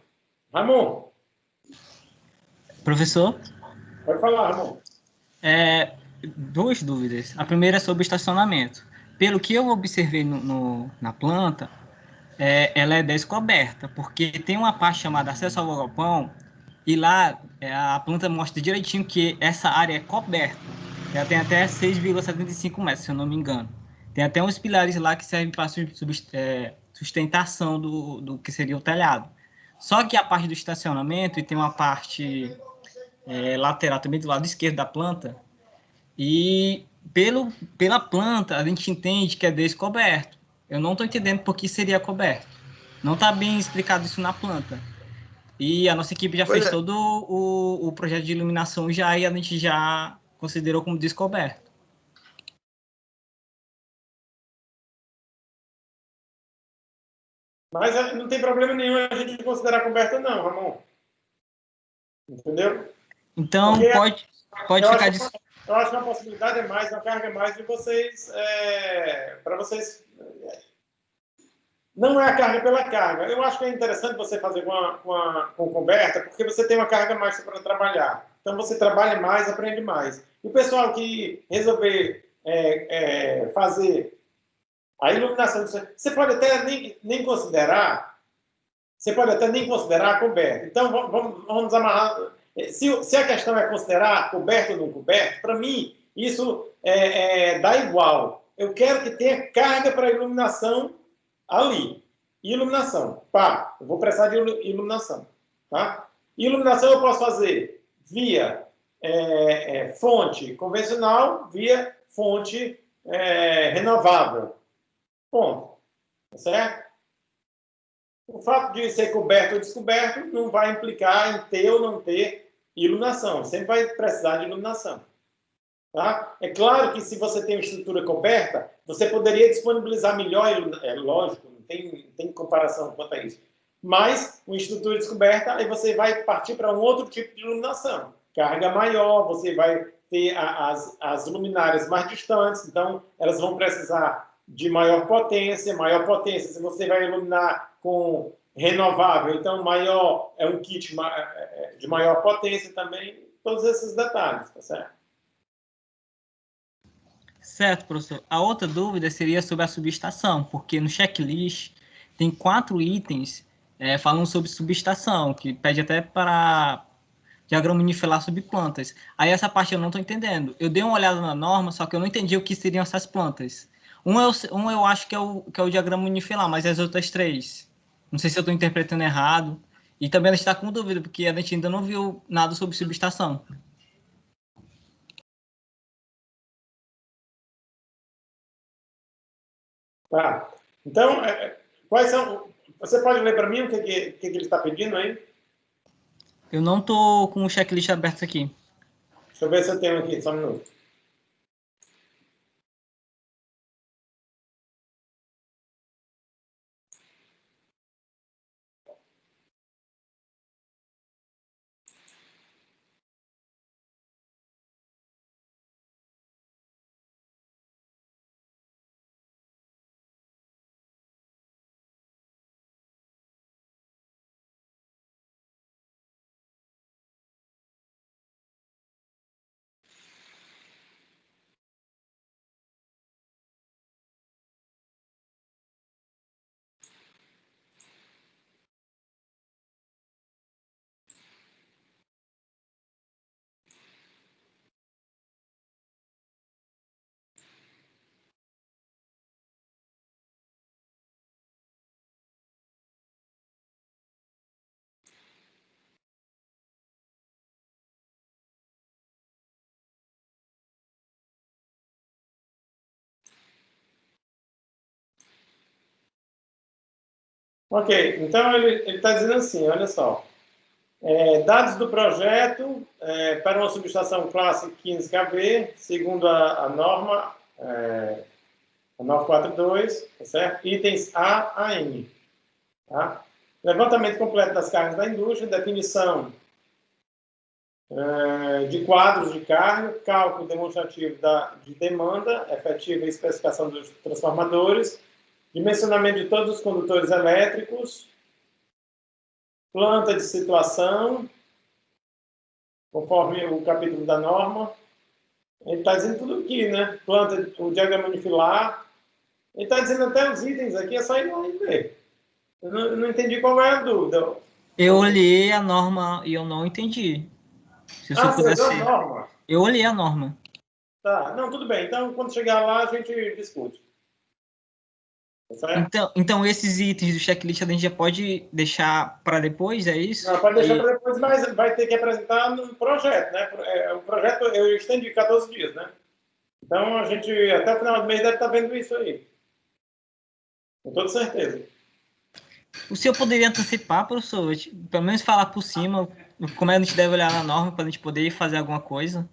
Ramon, Professor, pode falar, Ramon. duas dúvidas. A primeira é sobre estacionamento. Pelo que eu observei na planta, ela é descoberta, porque tem uma parte chamada acesso ao galpão, e lá a planta mostra direitinho que essa área é coberta. Ela tem até 6,75 metros, se eu não me engano. Tem até uns pilares lá que servem para sustentação do que seria o telhado. Só que a parte do estacionamento, e tem uma parte lateral também do lado esquerdo da planta, e pela planta a gente entende que é descoberto. Eu não estou entendendo por que seria coberto. Não está bem explicado isso na planta. E a nossa equipe já Pois fez é. todo o projeto de iluminação já, e a gente já considerou como descoberto. Mas não tem problema nenhum a gente considerar coberta, não, Ramon. Entendeu? Então, Porque pode eu acho, ficar... eu acho que uma possibilidade é mais, uma carga é mais de vocês, para vocês. Não é a carga pela carga. Eu acho que é interessante você fazer com coberta, porque você tem uma carga mais para trabalhar. Então você trabalha mais, aprende mais. E o pessoal que resolver fazer a iluminação, você pode até nem considerar, você pode até nem considerar a coberta. Então vamos amarrar. Se a questão é considerar coberto ou não coberto, para mim isso dá igual. Eu quero que tenha carga para iluminação ali. Iluminação. Pá, eu vou precisar de iluminação. Tá? Iluminação eu posso fazer via fonte convencional, via fonte renovável. Ponto. Tá certo? O fato de ser coberto ou descoberto não vai implicar em ter ou não ter iluminação. Sempre vai precisar de iluminação. Tá? É claro que se você tem uma estrutura coberta, você poderia disponibilizar melhor, lógico, não tem comparação quanto a isso. Mas, uma estrutura descoberta, aí você vai partir para um outro tipo de iluminação. Carga maior, você vai ter as luminárias mais distantes, então elas vão precisar de maior potência. Maior potência, se você vai iluminar com renovável, então maior é um kit de maior potência também, todos esses detalhes, tá certo? Certo, professor. A outra dúvida seria sobre a subestação, porque no checklist tem 4 itens falando sobre subestação, que pede até para diagrama unifilar sobre plantas. Aí essa parte eu não estou entendendo. Eu dei uma olhada na norma, só que eu não entendi o que seriam essas plantas. Eu acho que é o diagrama unifilar, mas as outras 3, não sei se eu estou interpretando errado. E também a gente está com dúvida, porque a gente ainda não viu nada sobre subestação. Tá. Então, quais são. Você pode ler para mim o que ele está pedindo aí? Eu não estou com o checklist aberto aqui. Deixa eu ver se eu tenho aqui, só um minuto. Ok, então ele está dizendo assim, olha só. Dados do projeto para uma subestação classe 15 kV, segundo a norma 942, tá certo? Itens A a N. Tá? Levantamento completo das cargas da indústria, definição de quadros de carga, cálculo demonstrativo de demanda efetiva e especificação dos transformadores, dimensionamento de todos os condutores elétricos, planta de situação, conforme o capítulo da norma. Ele está dizendo tudo aqui, né? Planta, o diagrama unifilar. Ele está dizendo até os itens aqui, é só ir lá e ver. Eu não entendi qual é a dúvida. Eu olhei a norma e eu não entendi. Se o senhor Você olhou a pudesse... norma? Eu olhei a norma. Tá, não, tudo bem. Então, quando chegar lá, a gente discute. Tá certo? Então, esses itens do checklist a gente já pode deixar para depois, é isso? Não, pode deixar para depois, mas vai ter que apresentar no projeto, né? O projeto eu estendi 14 dias, né? Então, a gente, até o final do mês, deve estar vendo isso aí. Com toda certeza. O senhor poderia antecipar, professor? Pelo menos falar por cima como a gente deve olhar na norma para a gente poder fazer alguma coisa?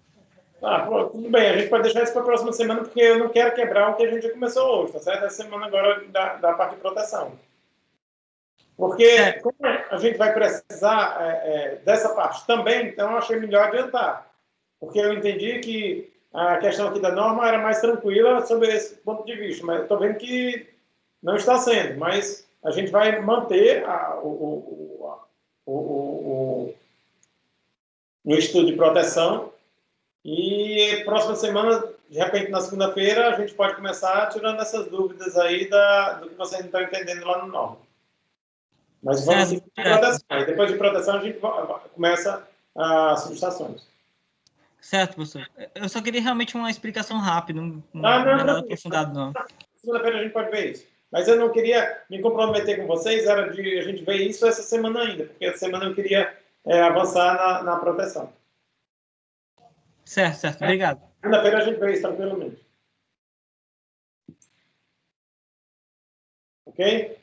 Pô, tudo bem, a gente pode deixar isso para a próxima semana, porque eu não quero quebrar o que a gente já começou hoje, tá certo? Essa semana agora da parte de proteção. Porque, como a gente vai precisar dessa parte também, então eu achei melhor adiantar. Porque eu entendi que a questão aqui da norma era mais tranquila sobre esse ponto de vista, mas eu estou vendo que não está sendo. Mas a gente vai manter o estudo de proteção e próxima semana, de repente na segunda-feira, a gente pode começar tirando essas dúvidas aí do que vocês não estão entendendo lá no norma. Mas vamos seguir de proteção. E depois de proteção, a gente começa as subestações. Certo, professor. Eu só queria realmente uma explicação rápida, não é nada aprofundado, não. Segunda-feira a gente pode ver isso. Mas eu não queria me comprometer com vocês, era de a gente ver isso essa semana ainda, porque essa semana eu queria avançar na proteção. Certo. Obrigado. Segunda-feira a gente vê isso tranquilamente. Ok?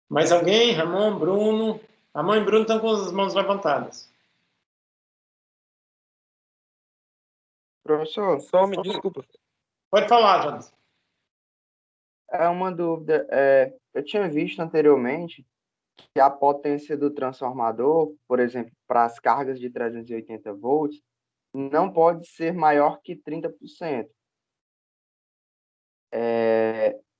Mais alguém? Ramon, Bruno? Ramon e Bruno estão com as mãos levantadas. Professor, só me desculpa. Pode falar, Jonas. É uma dúvida. Eu tinha visto anteriormente que a potência do transformador, por exemplo, para as cargas de 380 volts, não pode ser maior que 30%.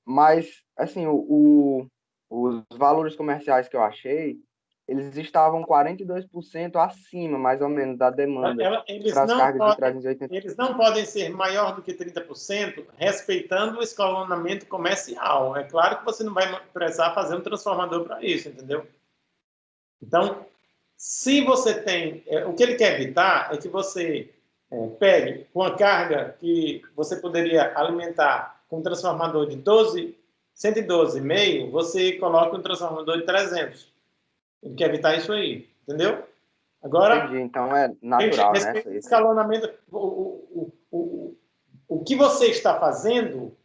Mas, assim, os valores comerciais que eu achei, eles estavam 42% acima, mais ou menos, da demanda para as cargas de 380. Eles não podem ser maior do que 30%, respeitando o escalonamento comercial. É claro que você não vai precisar fazer um transformador para isso, entendeu? Então, se você tem... o que ele quer evitar é que você pegue uma carga que você poderia alimentar com um transformador de 112,5, você coloca um transformador de 300. Ele quer evitar isso aí, entendeu? Agora, entendi, então é natural, né? Escalonamento, o que você está fazendo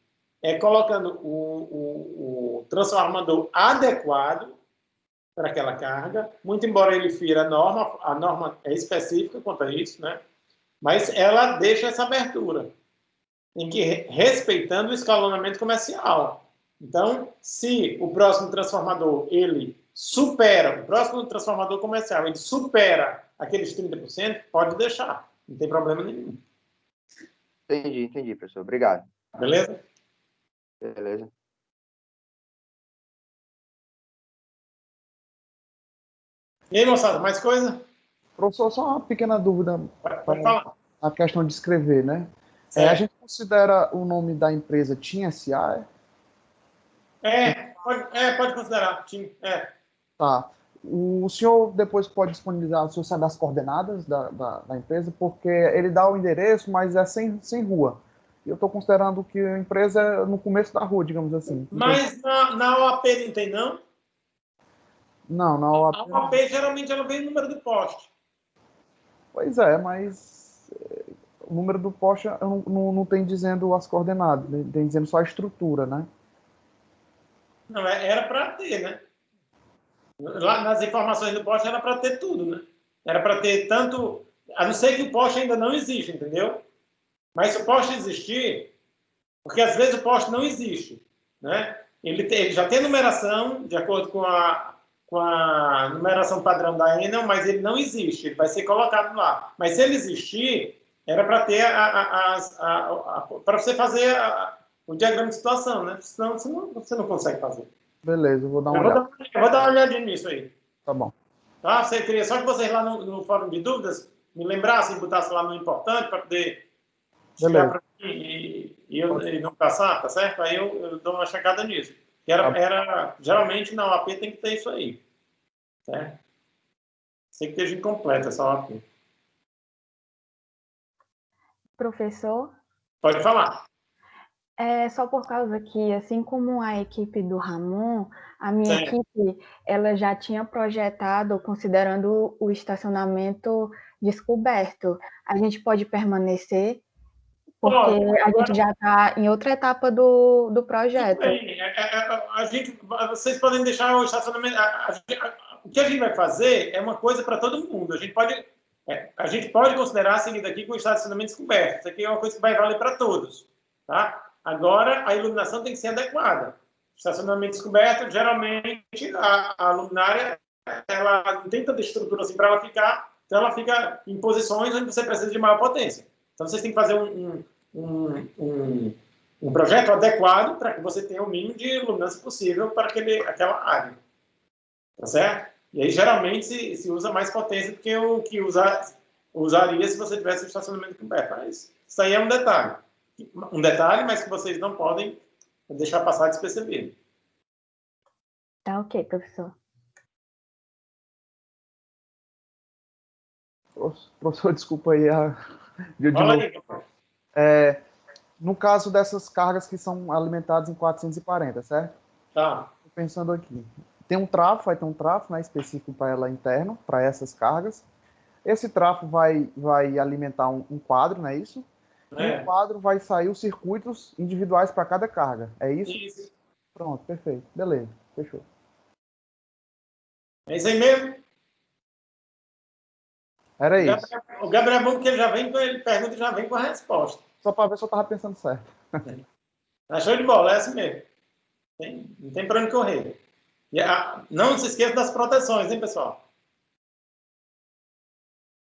é colocando o transformador adequado para aquela carga, muito embora ele fira a norma é específica quanto a isso, né? Mas ela deixa essa abertura, em que respeitando o escalonamento comercial. Então, se o próximo transformador o próximo transformador comercial, ele supera aqueles 30%, pode deixar, não tem problema nenhum. Entendi, professor. Obrigado. Beleza? Beleza. E aí, moçada, mais coisa? Professor, só uma pequena dúvida. Pode falar. A questão de escrever, né? A gente considera o nome da empresa TIM SA? Pode considerar. TIM, Tá. O senhor depois pode disponibilizar, o senhor sabe as coordenadas da empresa, porque ele dá o endereço, mas é sem rua. E eu estou considerando que a empresa é no começo da rua, digamos assim. Mas na OAP não tem, não? Não, na OAP... A OAP, geralmente, ela vem no número do poste. Pois é, mas O número do poste eu não tem dizendo as coordenadas, tem dizendo só a estrutura, né? Não, era para ter, né? Lá nas informações do poste era para ter tudo, né? Era para ter tanto... A não ser que o poste ainda não existe, entendeu? Mas se o poste existir... Porque às vezes o poste não existe, né? Ele já tem numeração, de acordo com a numeração padrão da Enel, mas ele não existe, ele vai ser colocado lá. Mas se ele existir, era para ter para você fazer o diagrama de situação, né? Senão você não consegue fazer. Beleza, eu vou dar uma olhada. Eu vou dar uma olhadinha nisso aí. Tá bom. Tá? Você queria só que vocês lá no fórum de dúvidas me lembrassem, botassem lá no importante para poder chegar para mim e não passar, tá certo? Aí eu dou uma checada nisso. Geralmente na OAP tem que ter isso aí. Certo? Tem que ter gente completa essa OAP. Professor, Pode falar. é só por causa que, assim como a equipe do Ramon, a minha Sim. equipe ela já tinha projetado considerando o estacionamento descoberto. A gente pode permanecer, porque a gente já está em outra etapa do projeto. Bem, vocês podem deixar o estacionamento... o que a gente vai fazer é uma coisa para todo mundo. A gente pode considerar seguindo aqui com o estacionamento descoberto. Isso aqui é uma coisa que vai valer para todos. Tá? Agora, a iluminação tem que ser adequada. Estacionamento descoberto, geralmente, a luminária ela não tem tanta estrutura assim para ela ficar, então ela fica em posições onde você precisa de maior potência. Então, vocês têm que fazer um projeto adequado para que você tenha o mínimo de iluminância possível para aquela área. Tá certo? E aí, geralmente, se usa mais potência do que o que usaria se você tivesse o estacionamento coberto. Mas isso aí é um detalhe. Um detalhe, mas que vocês não podem deixar passar despercebido. Tá ok, professor. Professor, desculpa aí. Fala aí. No caso dessas cargas que são alimentadas em 440, certo? Tá. Estou pensando aqui. Vai ter um trafo, né, específico para ela interno, para essas cargas. Esse trafo vai alimentar um quadro, não é isso? E o quadro vai sair os circuitos individuais para cada carga. É isso? Isso. Pronto, perfeito. Beleza, fechou. É isso aí mesmo? Era isso. O Gabriel é bom porque ele pergunta e já vem com a resposta. Só para ver se eu estava pensando certo. Tá show de bola, é assim mesmo. Não tem para onde correr. Não se esqueça das proteções, hein, pessoal?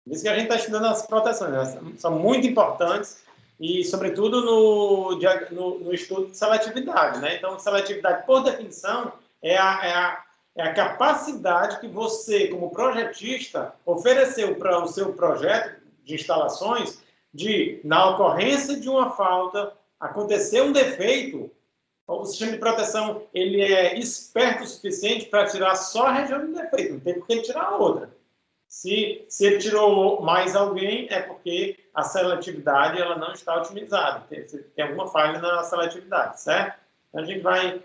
Por isso que a gente está estudando as proteções. Elas são muito importantes e, sobretudo, no estudo de seletividade, né? Então, seletividade, por definição, é a capacidade que você, como projetista, ofereceu para o seu projeto de instalações de, na ocorrência de uma falta, acontecer um defeito, o sistema de proteção ele é esperto o suficiente para tirar só a região do defeito, não tem por que ele tirar a outra. Se ele tirou mais alguém, é porque a seletividade ela não está otimizada. Tem alguma falha na seletividade, certo? Então, a gente vai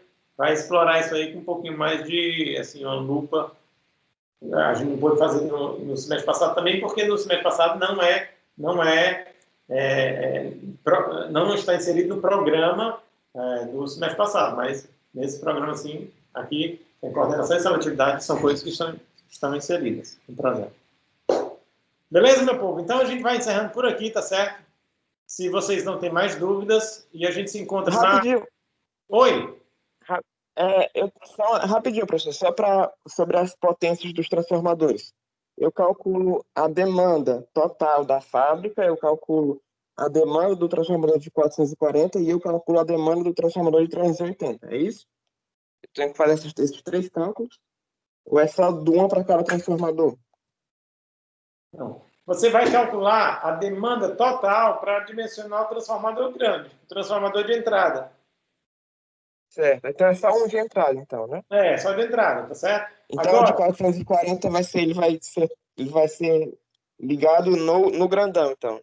explorar isso aí com um pouquinho mais de, assim, uma lupa. A gente não pôde fazer no semestre passado também, porque no semestre passado não está inserido no programa do semestre passado, mas nesse programa, assim, aqui, coordenação e seletividade são coisas que estão inseridas no projeto. Beleza, meu povo? Então a gente vai encerrando por aqui, tá certo? Se vocês não têm mais dúvidas, e a gente se encontra Rapidinho. Oi! Rapidinho, professor, sobre as potências dos transformadores. Eu calculo a demanda total da fábrica, eu calculo a demanda do transformador de 440 e eu calculo a demanda do transformador de 380. É isso? Eu tenho que fazer esses três cálculos? Ou é só de uma para cada transformador? Não. Você vai calcular a demanda total para dimensionar o transformador grande, o transformador de entrada. Certo. Então é só um de entrada, então, né? Só de entrada, tá certo? Então agora, de 440 ele vai ser ligado no grandão, então.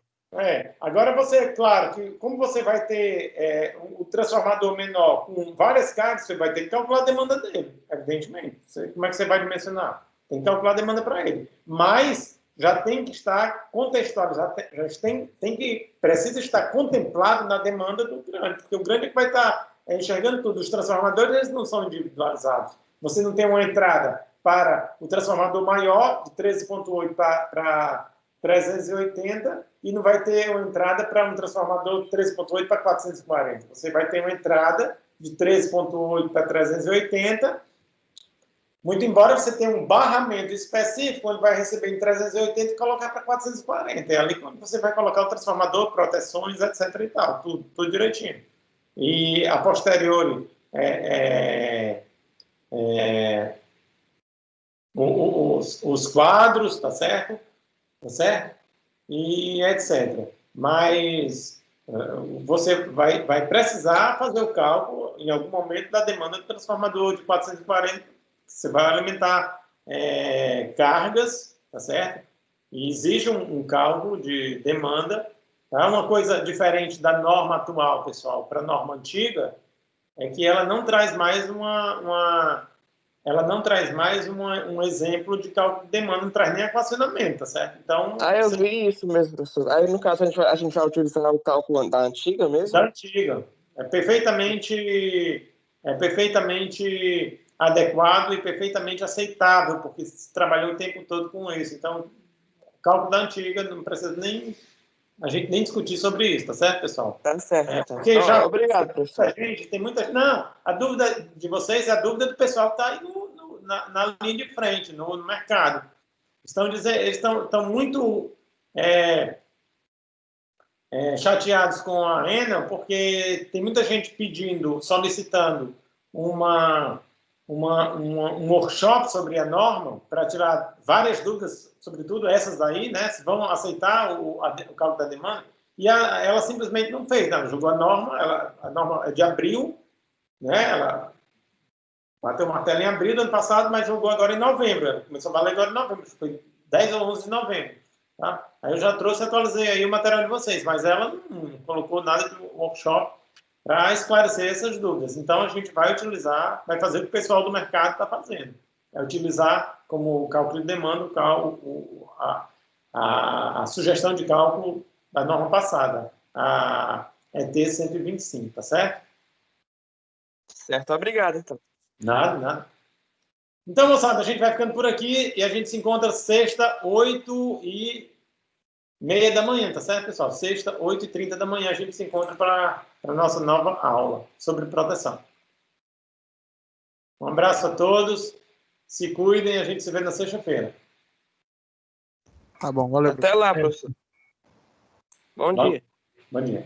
Agora claro, que como você vai ter o transformador menor com várias cargas, você vai ter que calcular a demanda dele, evidentemente. Como é que você vai dimensionar? Tem que calcular a demanda para ele. Mas já tem que estar contextualizado, precisa estar contemplado na demanda do grande, porque o grande é que vai estar enxergando tudo. Os transformadores, eles não são individualizados. Você não tem uma entrada para o transformador maior, de 13.8 para 380, e não vai ter uma entrada para um transformador de 13.8 para 440. Você vai ter uma entrada de 13.8 para 380, muito embora você tenha um barramento específico, onde vai receber em 380 e colocar para 440. É ali quando você vai colocar o transformador, proteções, etc. e tal, tudo direitinho. E a posteriori, os quadros, tá certo? Tá certo? E etc. Mas você vai precisar fazer o cálculo em algum momento da demanda do transformador de 440. Você vai alimentar cargas, tá certo? E exige um cálculo de demanda. Tá? Uma coisa diferente da norma atual, pessoal, para a norma antiga, é que ela não traz mais um exemplo de cálculo de demanda, não traz nem equacionamento, tá certo? Então, eu vi isso mesmo, professor. Aí, no caso, a gente vai utilizar o cálculo da antiga mesmo? Da antiga. É perfeitamente adequado e perfeitamente aceitável, porque se trabalhou o tempo todo com isso. Então, o cálculo da antiga, não precisa a gente nem discutir sobre isso, tá certo, pessoal? Tá certo. Então. Porque já, obrigado, professor. Tem muita. Não, a dúvida de vocês é a dúvida do pessoal que está aí na linha de frente, no mercado. Eles estão muito chateados com a Enel, porque tem muita gente solicitando um workshop sobre a norma para tirar várias dúvidas, sobretudo essas daí, né? Se vão aceitar o cálculo da demanda. E ela simplesmente não fez, ela jogou a norma é de abril, né? Ela bateu o martelo em abril do ano passado, mas jogou agora em novembro. Ela começou a valer agora em novembro, foi 10 ou 11 de novembro. Tá? Aí eu já atualizei aí o material de vocês, mas ela não colocou nada do workshop para esclarecer essas dúvidas. Então, a gente vai fazer o que o pessoal do mercado está fazendo. É utilizar como cálculo de demanda a sugestão de cálculo da norma passada, a ET 125, tá certo? Certo, obrigado, então. Nada. Então, moçada, a gente vai ficando por aqui e a gente se encontra sexta, 8h30 da manhã, tá certo, pessoal? Sexta, 8h30 da manhã, a gente se encontra para a nossa nova aula sobre proteção. Um abraço a todos, se cuidem, a gente se vê na sexta-feira. Tá bom, valeu. Até lá, professor. Bom dia. Bom dia.